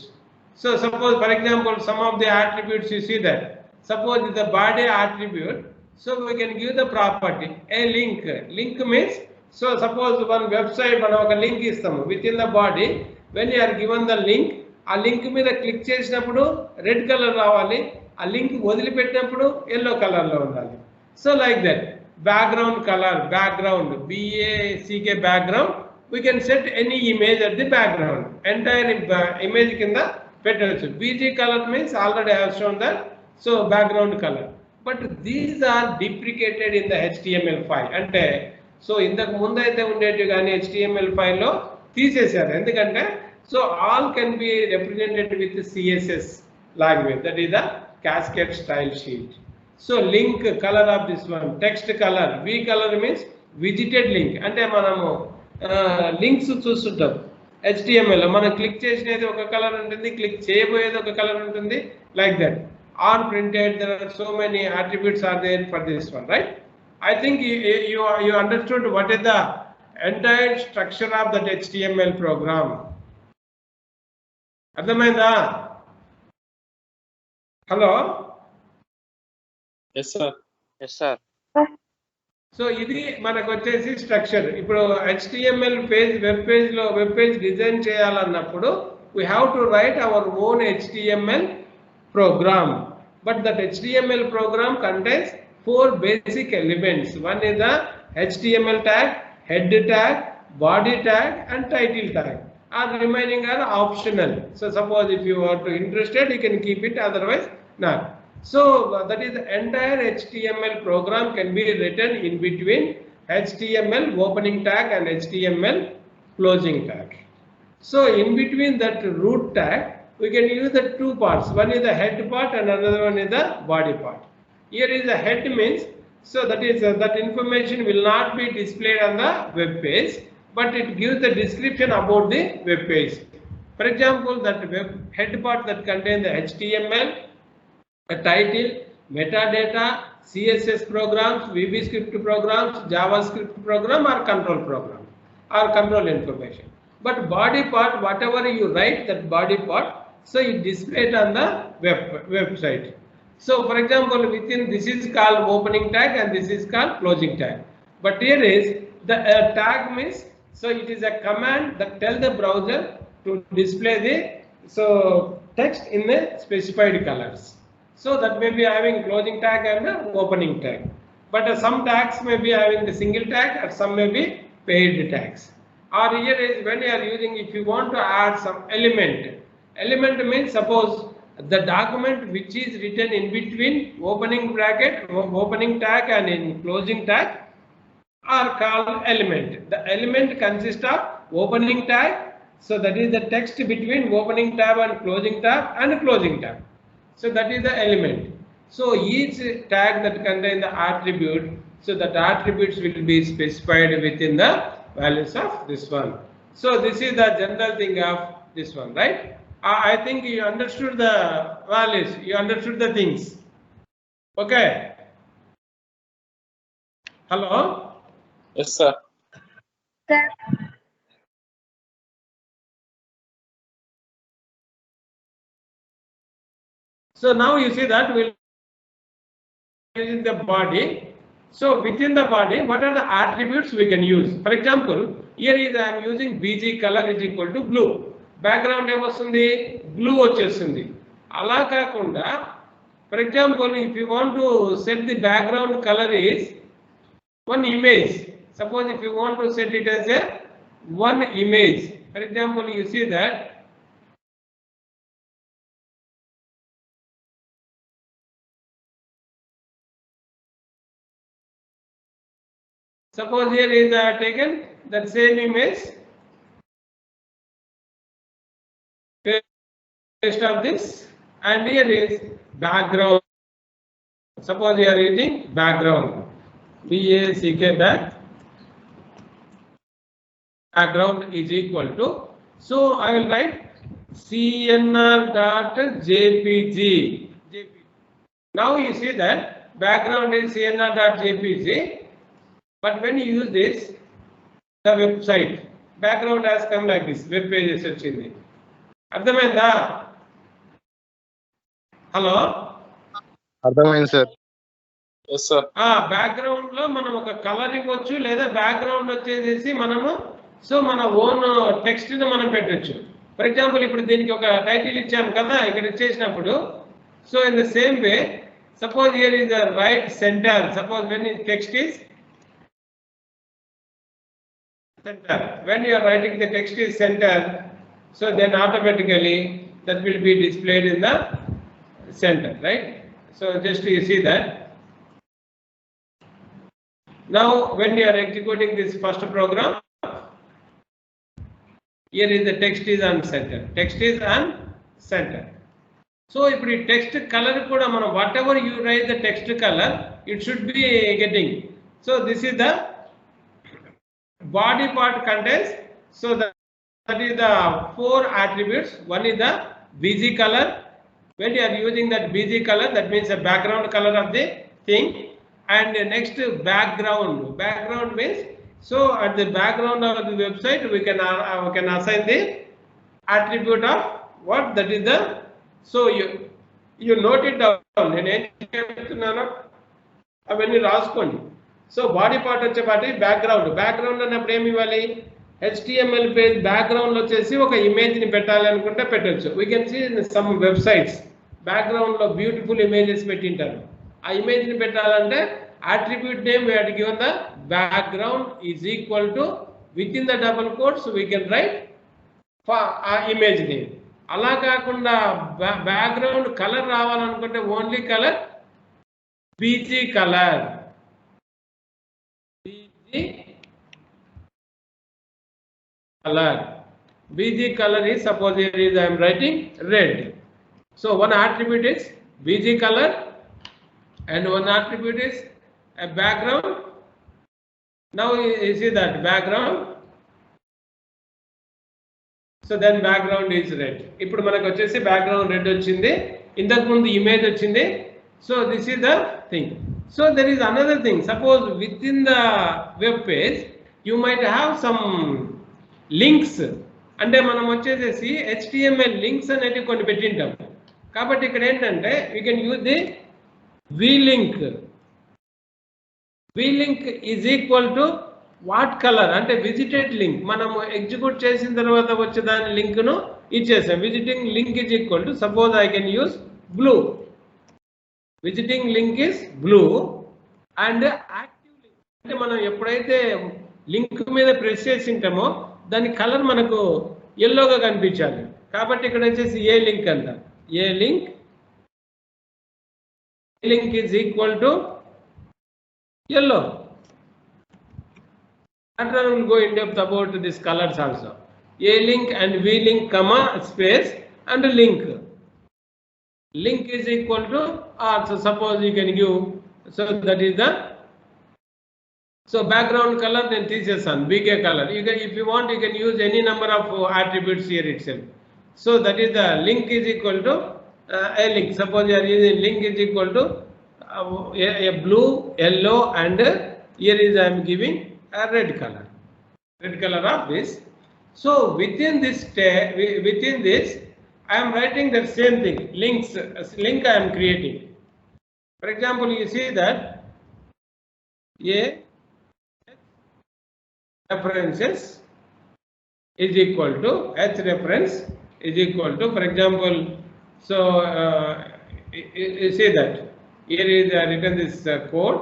So suppose for example some of the attributes you see that, suppose the body attribute, so we can give the property a link. Link means, so suppose one website మనం ఒక link ఇస్తాము within the body. When you are given the link, ఆ link మీద click చేసినప్పుడు red colour రావాలి, ఆ link వదిలిపెట్టినప్పుడు yellow colour లో ఉండాలి. So like that. Background colour, background BACK background, we can set any image at the background. Entire image కింద పెట్టవచ్చు. BG color means already I have shown that, so background color. But these are deprecated in the HTML file. అంటే so ఇంతకు ముందు అయితే ఉండేవి కానీ HTML file లో తీసేశారు. ఎందుకంటే so all can be represented with the CSS language. That is the cascade style sheet. So link color of this one, text color, V color means widgeted link. అంటే మనము లింక్స్ చూస్తుంటాం HTML లో. మనం click చేసినది ఒక colour ఉంటుంది, click చేయబోయేది ఒక కలర్ ఉంటుంది, like that. On printed, there are so many attributes are there for this one, right? I think you understood what is the entire structure of that HTML program. అర్థమైందా? Hello. Yes, sir. Yes, sir. So ఇది మనకు వచ్చేసి structure. ఇప్పుడు HTML page web page design చేయాలన్నప్పుడు we have to write our own HTML program, but that HTML program contains 4 basic elements. One is the HTML tag, head tag, body tag and title tag. Are remaining are optional. So suppose if you are interested, you can keep it, otherwise not. So that is the entire HTML program can be written in between HTML opening tag and HTML closing tag. So in between that root tag, we can use the 2 parts. One is the head part and another one is the body part. Here is the head means, so that is that information will not be displayed on the web page, but it gives the description about the web page. For example, that web head part that contains the HTML, a title, metadata, CSS programs, VB-script programs, JavaScript program or control information. But body part, whatever you write, that body part, so it displayed on the website. So for example, within this is called opening tag and this is called closing tag. But here is the tag means, so it is a command that tells the browser to display the text in the specified colors. So that may be having closing tag and opening tag. But some tags may be having the single tag or some may be paired tags. Or here is when you are using, if you want to add some element means suppose the document which is written in between opening bracket, opening tag and in closing tag are called element. The element consists of opening tag, so that is the text between opening tab and closing tab. So that is the element. So each tag that contains the attribute, so that attributes will be specified within the values of this one. So this is the general thing of this one, right? I think you understood the values, you understood the things. Okay. Hello? Yes, sir. So now you see that we'll use the body. So within the body, what are the attributes we can use? For example, here is I am using BG color is equal to blue. Background ఏమొస్తుంది? Blue వచ్చేస్తుంది. అలా కాకుండా, for example, if you want to set the background color is one image. Suppose if you want to set it as a one image. For example, you see that suppose here is taken that same image, paste of this, and here is background. Suppose you are using background, BACK background is equal to, so I will write cnr.jpg. Now you see that background is cnr.jpg. But when you use this, the website background has come like this. Web page is వచ్చింది. అర్థమైందా? Hello, అర్థమైంది sir. Yes, sir. Background లో మనం ఒక colour ఇవ్వచ్చు, లేదా background వచ్చేసి మనము మన ఓన్ టెక్స్ట్ ని మనం పెట్టొచ్చు. ఫర్ ఎగ్జాంపుల్, ఇప్పుడు దీనికి ఒక టైటిల్ ఇచ్చాము కదా, ఇక్కడ ఇచ్చేసినప్పుడు, so in the same way, suppose here is the right centre. Suppose when text is center, when you are writing the text is center, so then automatically that will be displayed in the center, right? So just you see that. Now when you are executing this first program, here is the text is on center. So if the text color kuda mana whatever you write the text color, it should be getting. So this is the body part contains, so that is the 4 attributes. One is the BG color. When you are using that BG color, that means the background color of the thing. And next, background means, so at the background of the website we can assign the attribute of what, that is the, so you note it down. నేను ఏం చెప్తున్నానో అవన్నీ రాసుకోండి. So body part వచ్చేపాటి background. Background అన్నప్పుడు ఏమి ఇవ్వాలి? HTML page background వచ్చేసి ఒక ఇమేజ్ ని పెట్టాలి అనుకుంటే పెట్టొచ్చు. We can see some websites background లో బ్యూటిఫుల్ ఇమేజెస్ పెట్టింటారు. ఆ ఇమేజ్ ని పెట్టాలంటే attribute name we have given the background is equal to within the double quotes we can write for image name. అలా కాకుండా బ్యాక్గ్రౌండ్ కలర్ రావాలనుకుంటే only colour BG colour. BG color is, suppose here is I am writing red. So one attribute is BG color and one attribute is a background. Now you see that background. So then background is red. ఇప్పుడు మనకు వచ్చేసి background red వచ్చింది. ఇంతకు ముందు image వచ్చింది. So this is the thing. So there is another thing. Suppose within the web page you might have some links. అంటే మనం వచ్చేసి HTML links అనేటివి కొన్ని పెట్టింటాం. కాబట్టి ఇక్కడ ఏంటంటే we can use the v-link. v-link is equal to what color? అంటే visited link. మనము ఎగ్జిక్యూట్ చేసిన తర్వాత వచ్చే దాని లింక్ ను ఇచ్చేసాం. visiting link is equal to, suppose I can use blue. visiting link is blue and active link అంటే మనం ఎప్పుడైతే లింక్ మీద ప్రెస్ చేసి ఉంటామో దాని కలర్ మనకు yellowగా కనిపించాలి. కాబట్టి ఇక్కడ వచ్చేసి ఏ లింక్ అంట. ఏ link is equal to yellow. Later we will go in depth about this colors also. A link and V link comma space and link. Link is equal to, so suppose you can give, so that is the, so background color then తీసేసాను BK color. You can, if you want you can use any number of attributes here itself. So that is the link is equal to a link. Suppose you are using link is equal to a blue, yellow and here is I am giving a red color of this. So within this I am writing that same thing, links, link I am creating. For example, you see that a references is equal to h reference is equal to, for example, so you see that here is written this code.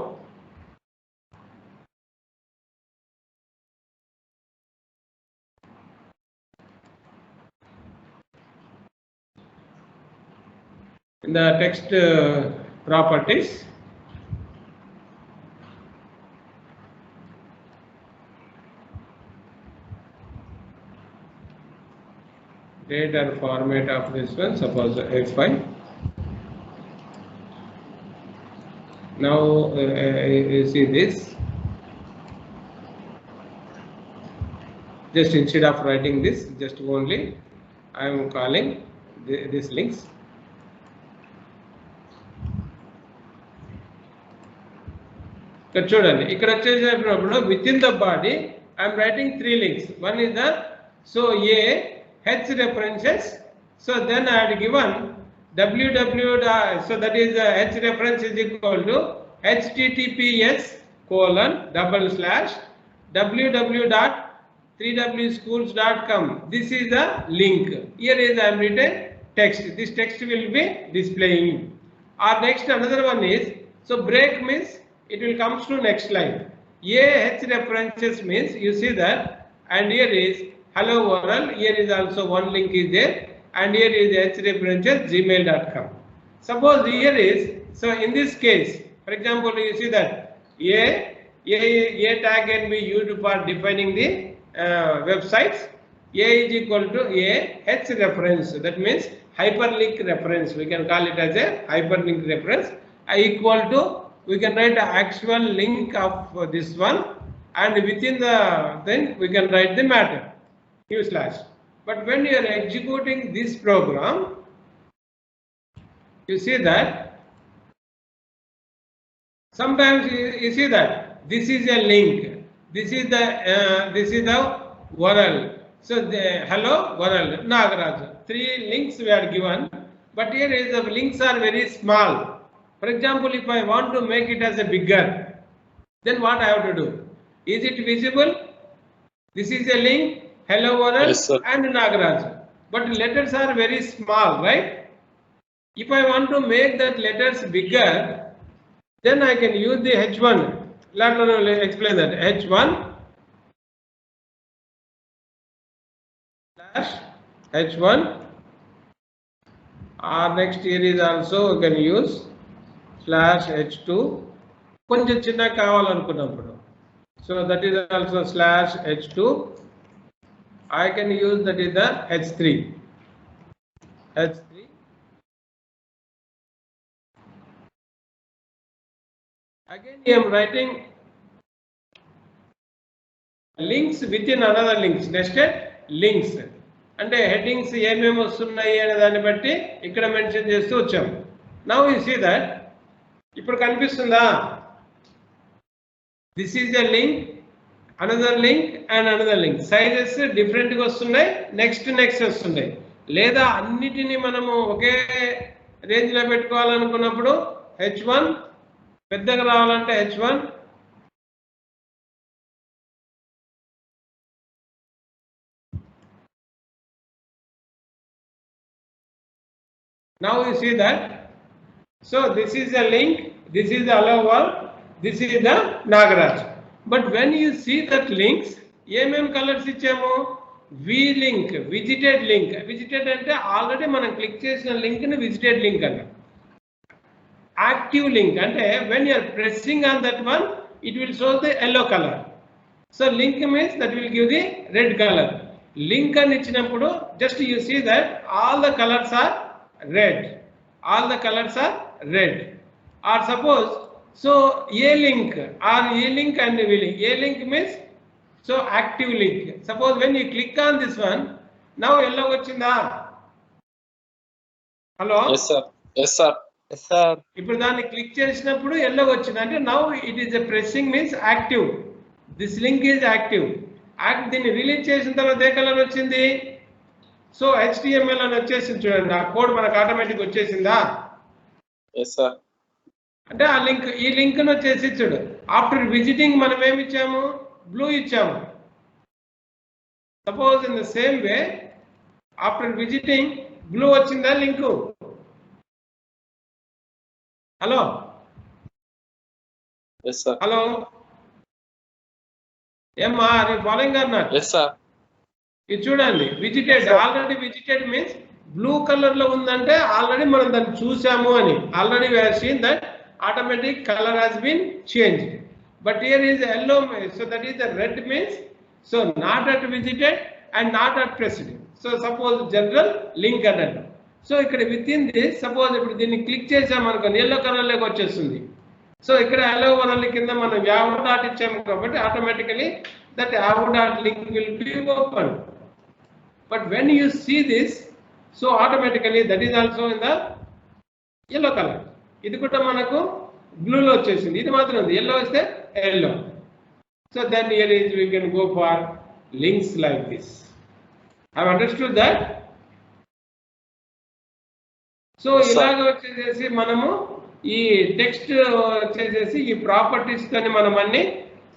In the text properties, date or format of this one, suppose F5. Now you see this, just instead of writing this, just only I am calling these links. ఇక్కడ చూడండి, ఇక్కడ వచ్చేసేటప్పుడు with in the body I'm writing 3 links. One is the, so a h references, so then I had given www, so that is the h reference is equal to https://www.3wschools.com. This is the link. Here is I am written text. This text will be displaying. Or next another one is, so break means it will comes to next line. h references means you see that, and here is hello world. Here is also one link is there, and here is h references gmail.com. Suppose here is, so in this case, for example, you see that a tag can be used for defining the websites. A is equal to a h reference, that means hyperlink reference. We can call it as a hyperlink reference. Equal to, we can write an actual link of this one, and within the then we can write the matter /. But when you are executing this program, you see that sometimes you see that this is a link, this is the URL. So the hello world Nagaraj, 3 links we are given, but here is the links are very small. For example, if I want to make it as a bigger, Then what I have to do? Is it visible? This is a link, hello world, Yes, sir. and Nagaraj. But letters are very small, right? If I want to make that letters bigger, then I can use the H1. Later I will explain that. H1 slash H1. Or next here is also we can use slash H2. కొంచెం చిన్న కావాలనుకున్నప్పుడు. So that is also slash H2. I can use that is the H3. H3. Again I am writing links within another links, nested links. అంటే headings ఏమేమి వస్తున్నాయి అనే దాన్ని బట్టి ఇక్కడ మెన్షన్ చేస్తూ వచ్చాం. నౌ యు సీ దట్ ఇప్పుడు కనిపిస్తుందా? This is a link, another link and another link. Sizes different గా వస్తున్నాయి, నెక్స్ట్ వస్తున్నాయి. లేదా అన్నిటిని మనము ఒకే రేంజ్ లో పెట్టుకోవాలనుకున్నప్పుడు H1 పెద్దగా రావాలంటే H1, now you see that. So this is a link, this is the hello world, this is the Nagaraj. But when you see that links, ఏమేం కలర్స్ ఇచ్చాము? వి లింక్, విజిటెడ్ లింక్. విజిటెడ్ అంటే already మనం click చేసిన link ని visited link అంట. Active link అంటే when you are pressing on that one, it will show the yellow color. So link means that will give the red color. Link అని ఇచ్చినప్పుడు just you see that all the colors are red. All the colors are red. Or suppose so a link or a link and v link. A link means so active link. Suppose when you click on this one, now yellow వచ్చిందా? Hello. Yes, sir. Yes, sir. Yes, sir. ఇప్పుడు దాన్ని click చేసినప్పుడు yellow వచ్చింది అంటే now it is a pressing means active. This link is active. దీన్ని release చేసిన తర్వాత ఏ colour వచ్చింది? సో HTML అని వచ్చేసింది చూడండి. ఆ కోడ్ మనకు ఆటోమేటిక్ వచ్చేసిందా? Yes, sir. అంటే ఆ లింక్, ఈ లింక్ ను వచ్చేసి చూడు. ఆఫ్టర్ విజిటింగ్ మనం ఏమి ఇచ్చాము? బ్లూ ఇచ్చాము. Suppose in the same way after visiting blue వచ్చిందా link? Hello Yes, sir. Hello ఏమ్మా following or not? Yes, sir. ఇది చూడండి, visited. Already visited means blue colour లో ఉందంటే ఆల్రెడీ మనం దాన్ని చూసాము అని. Already we have seen that automatic colour has been changed. But here is yellow, so that is the red means so not at visited and not at pressed. So suppose general link అన్నట్టు. So ఇక్కడ with in this suppose ఇప్పుడు దీన్ని click చేసాం అనుకోండి, yellow colour లోకి వచ్చేస్తుంది. So ఇక్కడ hello world కింద మనం యావ్ డాట్ ఇచ్చాము కాబట్టి ఆటోమేటికలీ దట్ యావ్ dot link will be open. But when you see this, so automatically that is also in the yellow color. ఇది కూడా మనకు బ్లూ లో వచ్చేసింది. ఇది మాత్రం ఉంది, yellow వస్తే yellow. So then here is we can go for links like this. Have understood that? So ఇలాగ వచ్చేసేసి మనము ఈ టెక్స్ట్ వచ్చేసేసి ఈ ప్రాపర్టీస్ తోని మనం అన్ని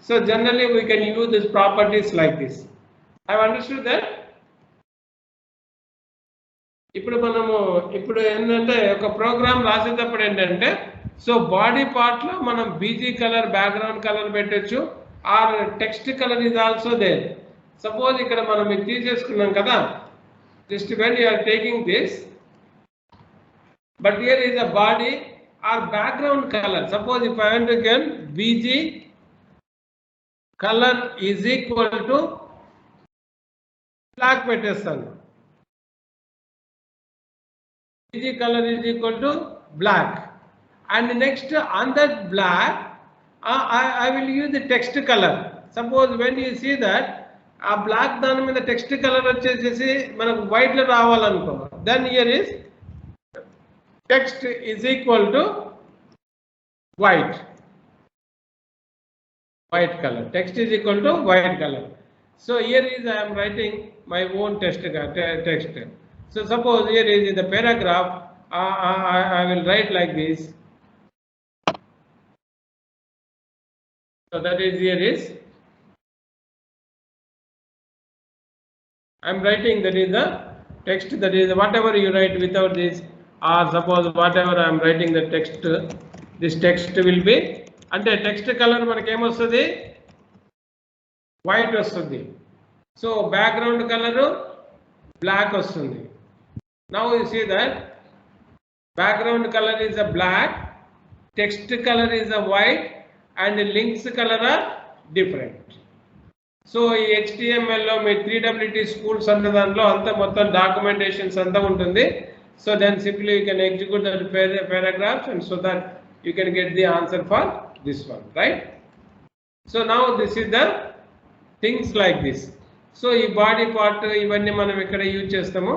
so generally we can use this properties like this. Have understood that? ఇప్పుడు మనము ఇప్పుడు ఏంటంటే ఒక ప్రోగ్రామ్ రాసేటప్పుడు ఏంటంటే సో బాడీ పార్ట్ లో మనం బీజీ కలర్, బ్యాక్గ్రౌండ్ కలర్ పెట్టొచ్చు. Or text colour is also there. Suppose ఇక్కడ మనం ఇది తీసేసుకున్నాం కదా, just when you are taking this, but here is a body or background colour. Suppose if I want to give BG colour is equal to black పెట్టేస్తాను. BG color is equal to black, and next on that black I will use the text color. Suppose when you see that a black దాని మీద text color వచ్చేసేసి మనకు white లో రావాలనుకో, then here is text is equal to white color. Text is equal to white color. So here is I am writing my own text. So suppose here is the paragraph, I will write like this. that is here is I am writing, that is the text, that is whatever you write without this, or suppose whatever I am writing the text, this text will be, ante text color manaki em ostadi, white ostadi. So background color black ostundi. Now you see that background color is a black, text color is a white, and links color are different. So ఈ HTML లో మీ 3WT schools అన్న దాంట్లో అంతా మొత్తం documentations అంతా ఉంటుంది. So then simply you can execute the paragraphs, and so that you can get the answer for this one, right? So now this is the things like this. So ఈ body part ఇవన్నీ మనం ఇక్కడ use చేస్తాము.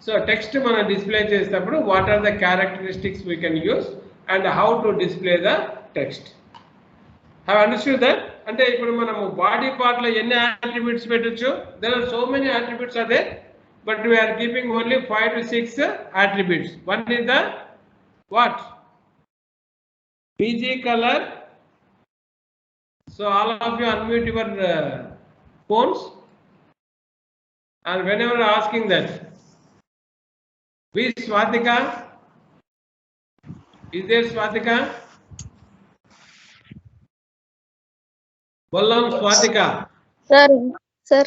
So text మనం display చేసేటప్పుడు what are the characteristics we can use and how to display the text. Have understood that? అంటే ఇప్పుడు మనము బాడీ పార్ట్ లో ఎన్ని అట్రిబ్యూట్స్ పెట్టొచ్చు? There are so many attributes are there, but we are keeping only 5 to 6 attributes. One is the what? PG color. So all of you unmute your phones, and whenever asking that, we Swatika, is there Swatika? Bollam Swatika. Sir.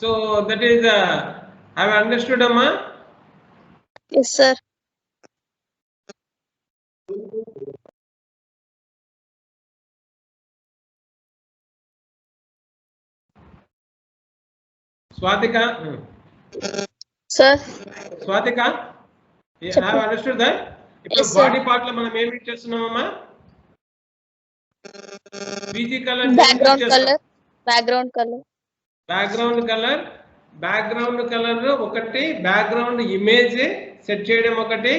So that is have you understood, Amma? Yes, sir. Swatika. Sir. Swatika, you have understood that? If Yes, body part lo manam em chestunnamma, PG color, Background color. background color ఒకటి, background image set చేయడం ఒకటి,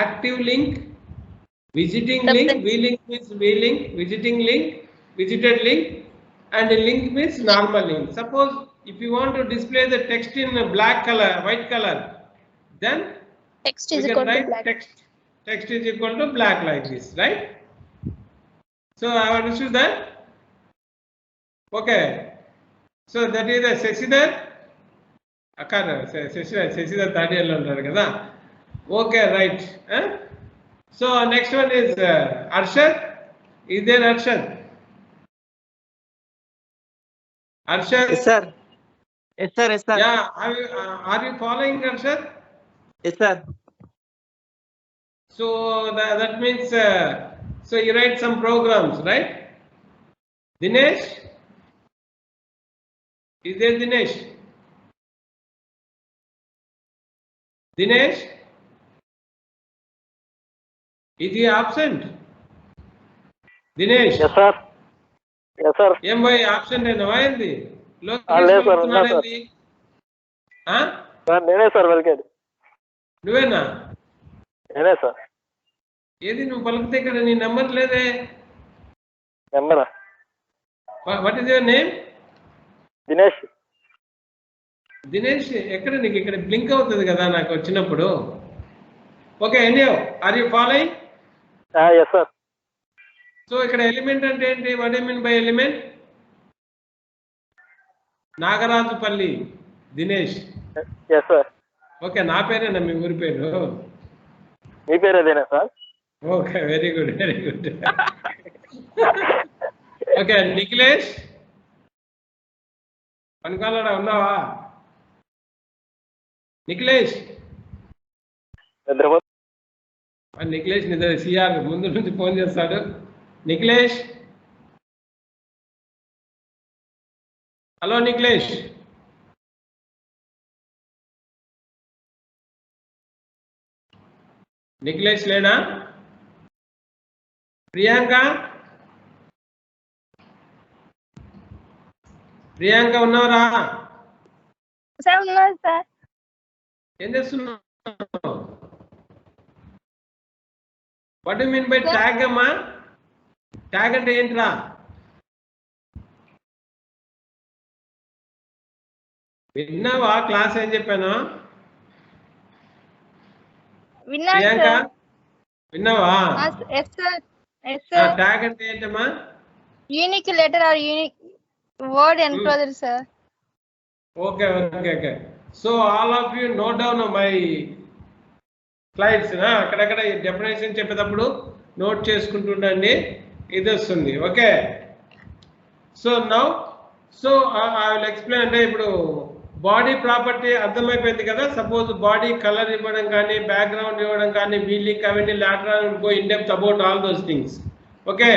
active link, visiting link, v-link means v-link, visiting link, visited link, and link means normal link. Suppose if you want to display the text in black color, white color, then Text is we can equal to write black. text is equal to black like this, right? So I have understood that. Okay, so that is the Seshidhar akara Seshidhar third year lo untaru kada. Okay, right. So next one is Arshad. Is there Arshad? Arshad? Yes, sir. Yes, sir. Yes, sir. Yeah, are you following, Arshad? Yes, sir. So that means so you write some programs, right? Dinesh? Is there Dinesh? Dinesh? Is he absent? Dinesh? Yes, sir. Yes, sir. ఏం భయ్ absent అయినా ఏంది? లేదు sir, ఉన్నా sir. నేనే sir వెల్కేది. నువ్వేనా? నేనే sir. ఏది నువ్వు పలికితే ఇక్కడ నీ నెంబర్ లేదే. నెంబరా? What is your name? Dinesh. Dinesh ఎక్కడ? నీకు ఇక్కడ బ్లింక్ అవుతుంది కదా నాకు వచ్చినప్పుడు. Okay, anyhow, are you following? Yes sir. So ఇక్కడ ఎలిమెంట్ అంటే ఏంటి? What I mean by element? Nagarajupalli Dinesh. Yes sir. Okay, నా పేరేనా మీ ఊరి పేరు? మీ పేరు అదేనా sir? Okay, very good, very good. Okay, Nikhilesh పనికాలడా ఉన్నావా? నిఖిలేష్ నిఖిలేష్ నిద్ర సిఆర్ ముందు నుంచి ఫోన్ చేస్తాడు. నిఖిలేష్, హలో నిఖిలేష్. నిఖిలేష్ లేనా? ప్రియాంక, ప్రియాంక ఉన్నావరా? సార్ ఉన్నారు సార్. ఏం చేస్తున్నావు? What you mean by tag అమ్మా? ట్యాగ్ అంటే ఏంట్రా? విన్నావా క్లాస్ ఏం చెప్పాను? ప్రియాంక విన్నావా? Yes sir. Yes, sir. Tag అంటే ఏంటమ్మా? Unique letter or unique word enclosure, sir. Okay. So all of you note down my slides. అక్కడక్కడ డెఫినేషన్ చెప్పేటప్పుడు నోట్ చేసుకుంటుండండి, ఇది వస్తుంది. Okay. So now I will explain. అంటే ఇప్పుడు బాడీ ప్రాపర్టీ అర్థమైపోయింది కదా. సపోజ్ బాడీ కలర్ ఇవ్వడం కానీ, బ్యాక్గ్రౌండ్ ఇవ్వడం కానీ, వీలింగ్ అవన్నీ later go in depth about all those things. Okay.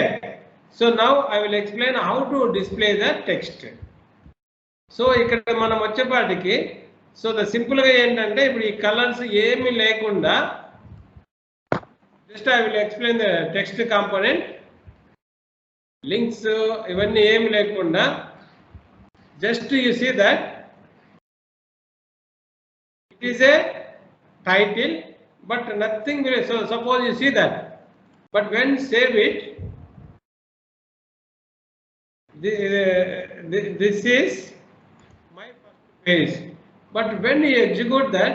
So now I will explain how to display the text. So ఇక్కడ మనం వచ్చేపాటికి సో ద సింపుల్గా ఏంటంటే ఇప్పుడు ఈ కలర్స్ ఏమీ లేకుండా just I will explain the text component. Links ఇవన్నీ ఏమి లేకుండా just you see that it is a title but nothing will. So suppose you see that but when save it this is my first page, but when you execute that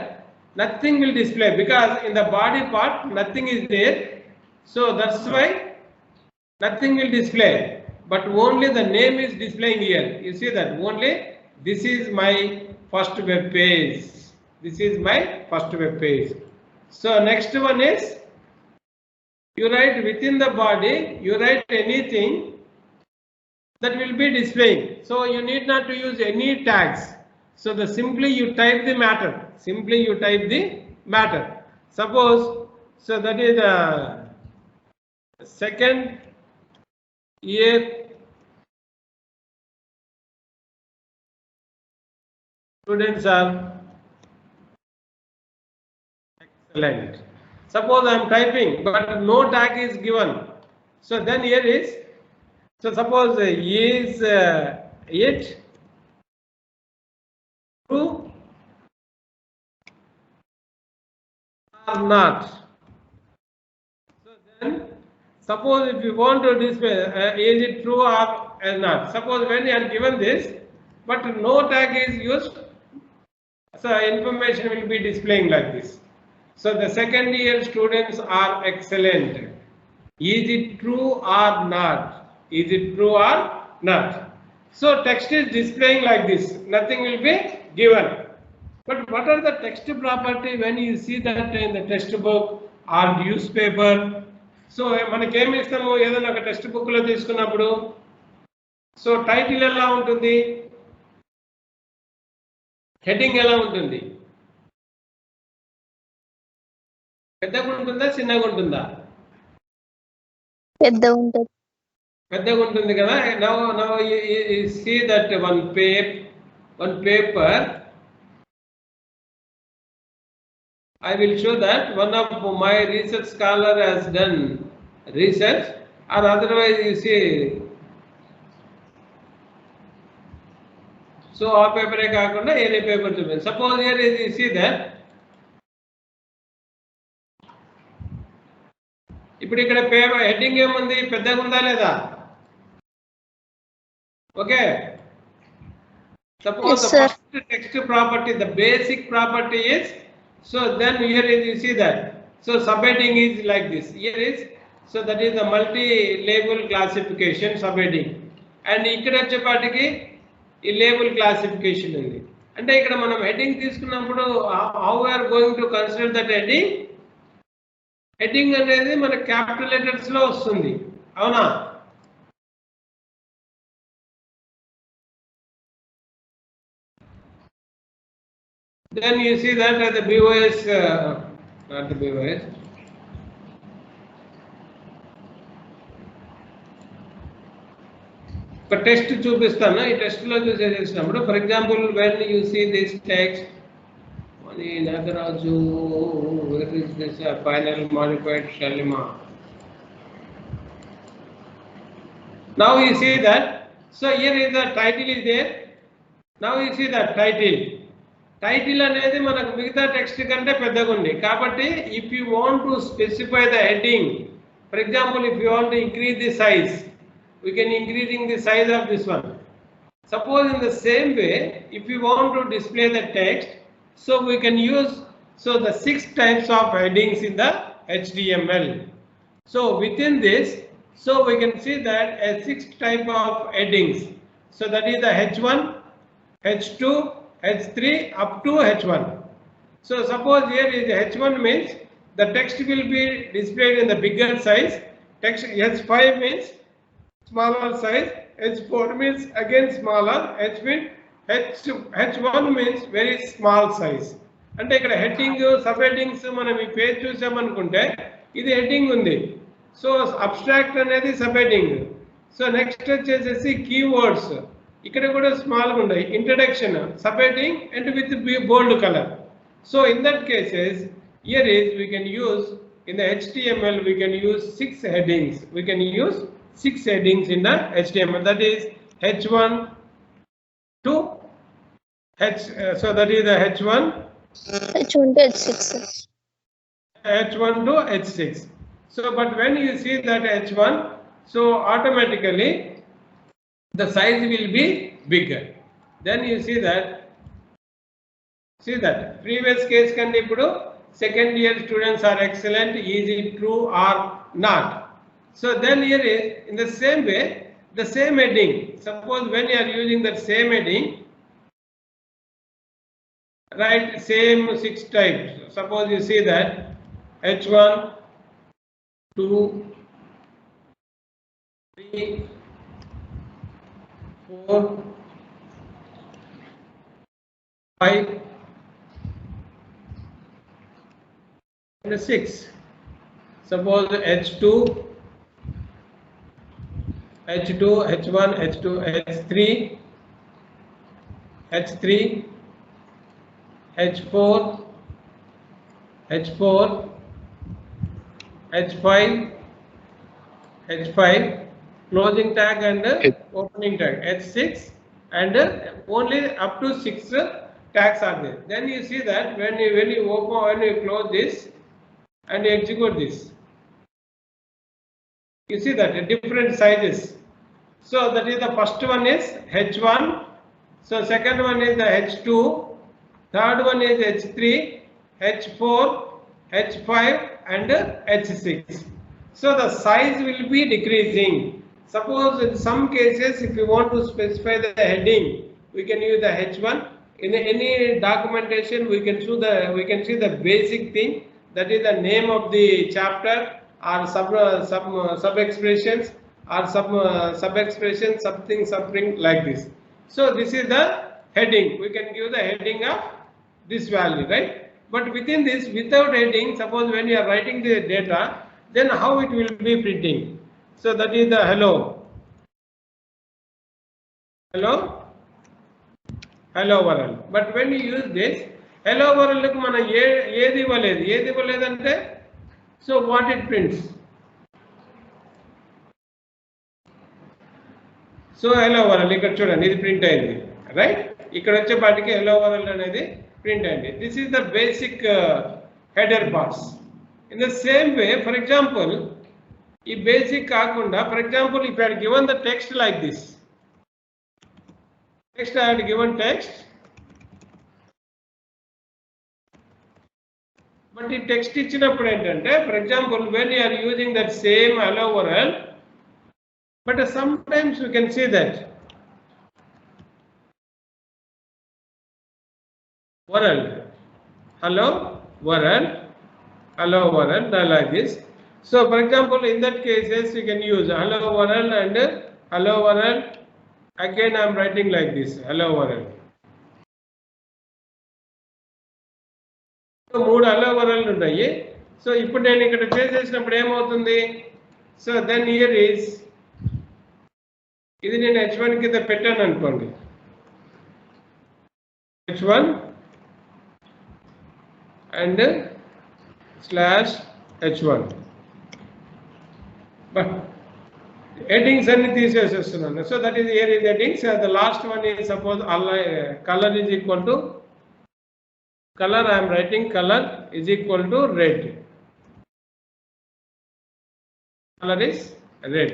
nothing will display because in the body part nothing is there. So that's why nothing will display, but only the name is displaying here. You see that only this is my first web page. This is my first web page. So next one is you write within the body, you write anything that will be displaying. So you need not to use any tags. So the simply you type the matter. Simply you type the matter. Suppose so that is the second year students are excellent. Suppose I am typing but no tag is given. So then here is. So suppose is it true or not? So then suppose if you want to display is it true or not. Suppose when you are given this but no tag is used, so information will be displaying like this. So the second year students are excellent. Is it true or not? Is it true or not? So text is displaying like this. Nothing will be given. But what are the text property when you see that in the textbook or newspaper? So మనకి ఏమి ఇస్తాము ఏదైనా ఒక text book లో తీసుకున్నప్పుడు so title ఎలా ఉంటుంది, heading ఎలా ఉంటుంది, పెద్దగా ఉంటుందా చిన్నగా ఉంటుందా? పెద్దగా ఉంటుంది. పెద్దగా ఉంటుంది కదా. Now you see that one paper I will show that one of my research scholar has done research, or otherwise you see. So ఆ పేపరే కాకుండా ఏరే పేపర్ చూడండి. Suppose here you see that ఇప్పుడు ఇక్కడ పేపర్ హెడ్డింగ్ ఏముంది, పెద్దగా ఉందా లేదా? Okay. Suppose Yes, the sir. first text property, the basic property is, so then here is you see that. So subheading is like this. Here is, so that is the multi-label classification subheading. And ఇక్కడ వచ్చేపాటికి ఈ label classification ఉంది. అంటే ఇక్కడ మనం heading తీసుకున్నప్పుడు how we are going to consider that heading? Heading అనేది మన క్యాపిటల్ లెటర్స్ లో వస్తుంది, అవునా? Then you see that the BOS, not the BOS. ఒక టెస్ట్ చూపిస్తాను. ఈ టెస్ట్ లో చూసేసినప్పుడు for example when you see this text Mani Nagaraju final modified షలిమా. Now you see that, so here is the title is there. Now you see that title. Title అనేది మనకు మిగతా text కంటే పెద్దగా ఉంది కాబట్టి if you want to specify the heading, for example if you want to increase the size, we can increasing the size of this one. Suppose in the same way if you want to display the text, so we can use the 6 types of headings in the HTML. So within this So we can see that a 6 type of headings. So that is the H1, H2, H3 up to H1. So suppose here is H1 means the text will be displayed in the bigger size. Text H5 means smaller size. H4 means again smaller. H1 means very small size. అంటే ఇక్కడ heading sub headings మనం ఈ page చూసామనుకుంటే ఇది heading ఉంది. So abstract అనేది sub heading. So next వచ్చేసేసి keywords ఇక్కడ కూడా స్మాల్గా ఉన్నాయి. Introduction sub heading and with bold colour. So in that cases, here is we can use in the HTML we can use 6 headings. We can use 6 headings in the HTML. That is H1 to H. So that is the H1. H1 to H6. H1 to H6. So but when you see that H1, so automatically the size will be bigger. Then you see that. See that previous case can ipudu second year students are excellent, is it true or not? So then here is in the same way the same heading. Suppose when you are using that same heading, write same 6 types. Suppose you see that H1, 2, 3, 4, 5 and 6. Suppose H2, H1, H2, H3, H3, H4, H4, H5, H5, closing tag and opening tag, H6, and only up to 6 tags are there. Then you see that when you open, when you close this and you execute this, you see that different sizes. So that is the first one is H1. So second one is the H2. Third one is H3, H4, H5 and H6. So the size will be decreasing. Suppose in some cases if you want to specify the heading, we can use the H1. In any documentation we can see the basic thing, that is the name of the chapter or sub expressions or sub expressions, something like this. So this is the heading. We can give the heading of this value, right? But within this, without heading, suppose when you are writing the data, then how it will be printing? So that is the hello world. But when you use this hello world కు మనం ఏది ఇవ్వలేదంటే, so what it prints? So hello world ఇక్కడ చూడండి, ఇది print అయింది, right? ఇక్కడ వచ్చేపాటికి hello world అనేది ప్రింట్ అయింది. This is the basic header bars. In the same way, for example ఈ బేసిక్ కాకుండా, for example if I had given the text like this, next I had given text, but ఈ text ఇచ్చినప్పుడు ఏంటంటే, for example when you are using that same hello world, but sometimes we can see that world, hello world like this. So for example in that cases you can use hello world and hello world. Again I am writing like this, hello world. So మూడు hello world ఉంటాయి. So ఇప్పుడు నేను ఇక్కడ చేసేసినప్పుడు ఏమవుతుంది? So then here is, ఇది నేను H1 కింద పెట్టాను అనుకోండి, H1 and slash H1, but headings అన్ని తీసేసేస్తున్నాను. So that is here is headings. The last one is suppose color is equal to color, I am writing color is equal to red, color is red.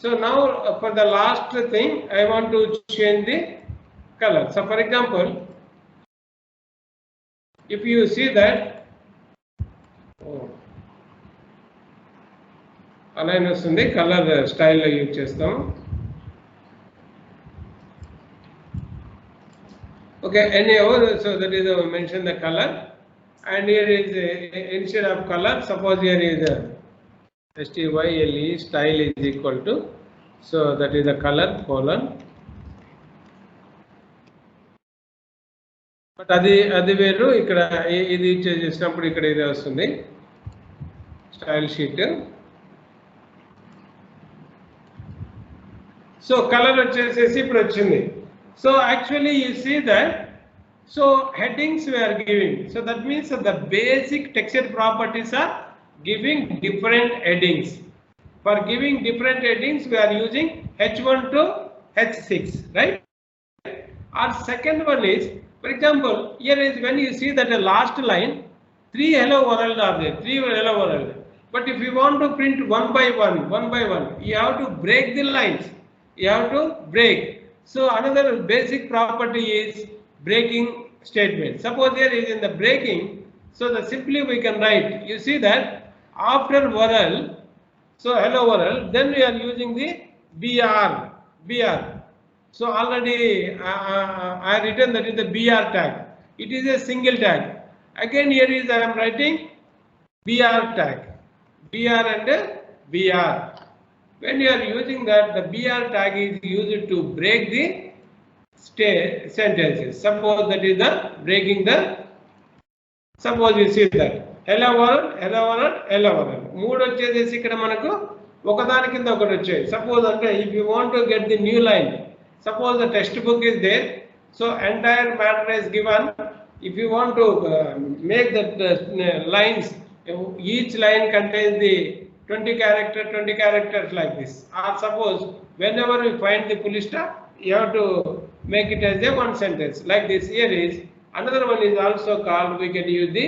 So now for the last thing I want to change the color. So for example if you see that align వస్తుంది, colour స్టైల్లో use చేస్తాం. Okay, anyhow, so that is mention the color, and here is instead of color, suppose here is style style is equal to, so that is the color colon. But అది వేరు, ఇక్కడ ఇది చేసినప్పుడు ఇక్కడ ఇది వస్తుంది స్టైల్ షీట్. సో కలర్ వచ్చేసేసి ఇప్పుడు వచ్చింది. So actually you see that, so headings we are giving, so that means that the basic texture properties are giving different headings. For giving different headings we are using H1 to H6, right? Our second one is, for example, here is when you see that the last line, 3 hello world are there, 3 hello world. But if you want to print one by one, you have to break the lines, you have to break. So another basic property is breaking statement. Suppose there is in the breaking, so the simply we can write, you see that after world, so hello world, then we are using the BR. So already I written that is the BR tag. It is a single tag. Again here is I am writing BR tag, BR and BR. When you are using that, the BR tag is used to break the sentences. Suppose that is the breaking the, suppose you see that hello world, hello world, hello world. మూడు వచ్చేసి ఇక్కడ మనకు ఒకదాని కింద ఒకటి వచ్చాయి. Suppose అంటే if you want to get the new line, suppose the textbook is there, so entire matter is given. If you want to make that lines, each line contains the 20 characters like this. Or suppose whenever we find the full stop, you have to make it as a one sentence like this. Here is another one is also called, we can use the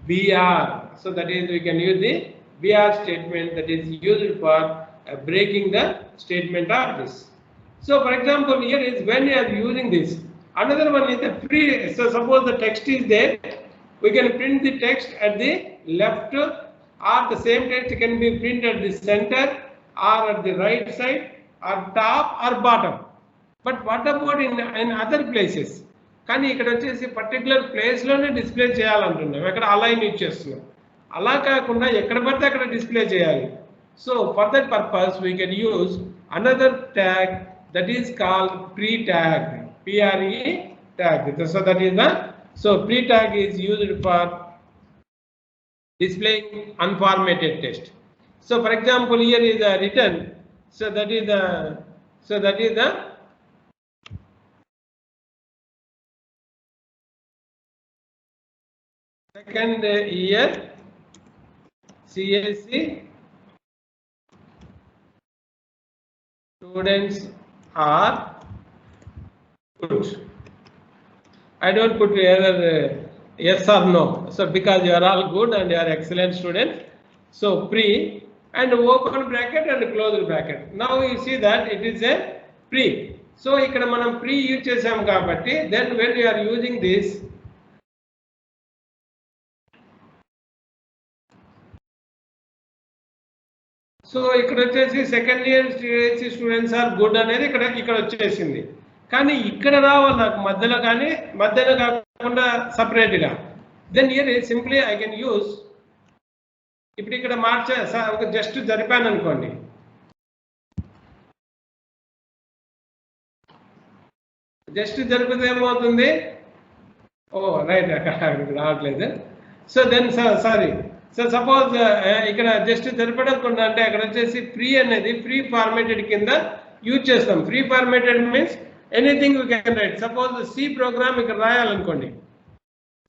BR. So that is we can use the BR statement, that is used for breaking the statement of this. So for example, here is when you are using this. Another one is the free. So suppose the text is there, we can print the text at the left, or the same text can be printed at the center or at the right side or top or bottom. But what about in other places? కానీ ఇక్కడ వచ్చేసి particular place లోనే display చేయాలంటున్నాం, ఇక్కడ align use చేస్తున్నాం. అలా కాకుండా ఎక్కడ పడితే అక్కడ డిస్ప్లే చేయాలి. So for that purpose we can use another tag that is called pre tag, PRE tag. So that is the, so pre tag is used for displaying unformatted text. So for example, here is a written, so that is the second year CSC students are good. I don't put either yes or no. So because you are all good and you are excellent students, so pre and open bracket and close bracket. Now you see that it is a pre. So ikkada manam pre use chesam kabatti, then when you are using this, so ikkada vachesi second year students are good anedi ikkada vachesindi. కానీ ఇక్కడ రావాలి నాకు మధ్యలో, కానీ మధ్యలో కాకుండా separate గా. Then here simply I can use, ఇప్పుడు ఇక్కడ మార్చే జస్ట్ జరిపాను అనుకోండి, జస్ట్ జరిపితే ఏమవుతుంది, ఓ రైట్ రావట్లేదు. So then sorry, so suppose ఇక్కడ జస్ట్ జరిపడం అంటే అక్కడ వచ్చేసి ఫ్రీ అనేది ఫ్రీ ఫార్మేటెడ్ కింద యూజ్ చేస్తాం. Free formatted means anything you can write. Suppose C program ఇక్కడ రాయాలనుకోండి,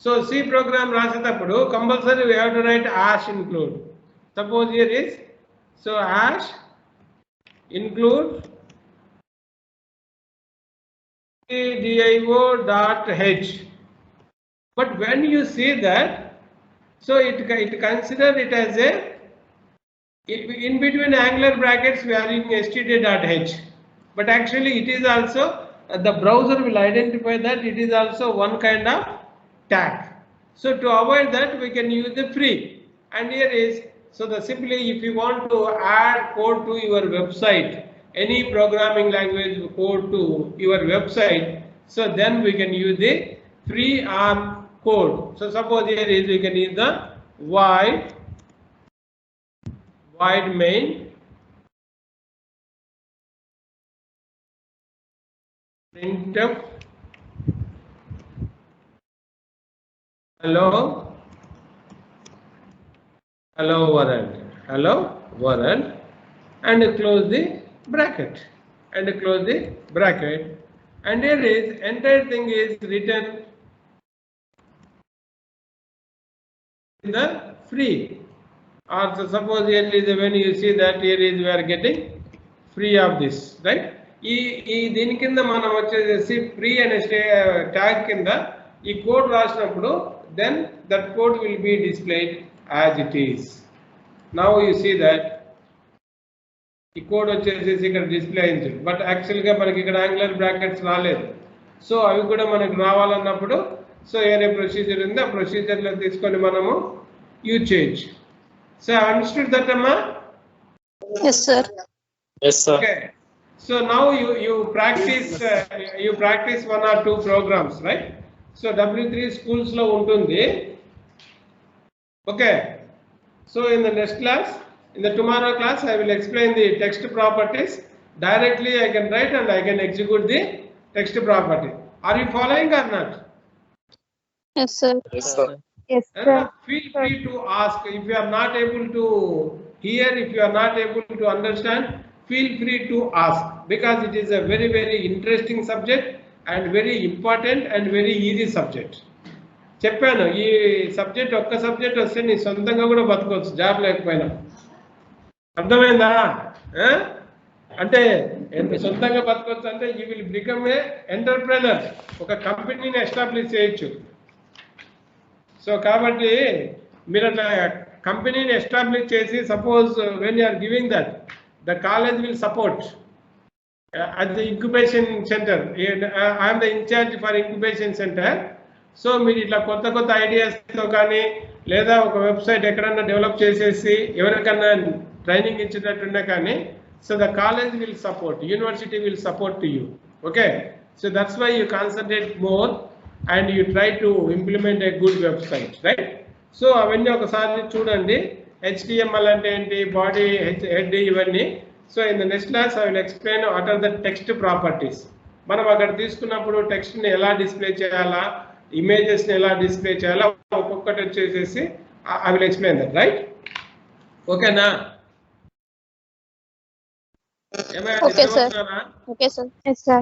సో సి ప్రోగ్రామ్ రాసేటప్పుడు compulsory we have to write hash include. Suppose here is, so hash include dio.h. But when you see that, so it consider it as a, in between angular brackets we are in std.h, but actually it is also the browser will identify that it is also one kind of tag. So to avoid that we can use the free, and here is, So the simply if you want to add code to your website, any programming language code to your website, so then we can use the free ARM code. So suppose here is we can use the void main printf hello world, and close the bracket, and here is entire thing is written in the free, or so suppose here is when you see that here is we are getting free of this, right? దీని కింద మనం వచ్చేసి free అనే tag కింద ఈ code రాసినప్పుడు then that code will be displayed as it is. Now you see that ఈ code వచ్చేసి ఇక్కడ డిస్ప్లే అయింది, బట్ యాక్చువల్గా మనకి ఇక్కడ యాంగులర్ బ్రాకెట్స్ రాలేదు. సో అవి కూడా మనకు రావాలన్నప్పుడు సో ఏరే ప్రొసీజర్ ఉంది, ఆ ప్రొసీజర్లో తీసుకొని మనము యూజ్ చేయొచ్చు. సో అండర్స్టూడ్ దట్ అమ్మా? Yes, sir. Yes, sir. Okay. So now you practice 1 or 2 programs, right? So W3 schools lo untundi. Okay. So in the next class, in the tomorrow class, I will explain the text properties. Directly I can write and I can execute the text property. Are you following or not? Yes, sir. Yes, sir. Yes, sir. Feel free to ask if you are not able to hear, if you are not able to understand. Feel free to ask, because it is a very, very interesting subject and very important and very easy subject. చెప్పాను ఈ subject ఒక్క subject వస్తే నీ సొంతంగా కూడా బతకొచ్చు job లేకపోయినా. అర్థమైందా? అంటే సొంతంగా బతకొచ్చు అంటే you will become a entrepreneur, ఒక కంపెనీని ఎస్టాబ్లిష్ చేయొచ్చు. సో కాబట్టి మీరు అట్లా కంపెనీని ఎస్టాబ్లిష్ చేసి suppose when you are giving that, the college will support at the incubation center. I am the incharge for incubation center. So మీరు ఇట్లా కొత్త ఐడియాస్తో కానీ లేదా ఒక వెబ్సైట్ ఎక్కడన్నా డెవలప్ చేసేసి ఎవరికన్నా ట్రైనింగ్ ఇచ్చినట్టున్నా కానీ, so the college will support, university will support to you. Okay, so that's why you concentrate more and you try to implement a good website, right? So అవన్నీ ఒకసారి చూడండి. HTML అంటే ఏంటి, బాడీ, హెడ్, ఇవన్నీ. So in the next class I will explain what are the text properties. మనం అక్కడ తీసుకున్నప్పుడు టెక్స్ట్ని ఎలా డిస్ప్లే చేయాలా, ఇమేజెస్ని ఎలా డిస్ప్లే చేయాలా, ఒక్కొక్కటి వచ్చేసేసి I will explain that, right? ఓకేనా? Okay, sir. Okay, sir. Yes, sir.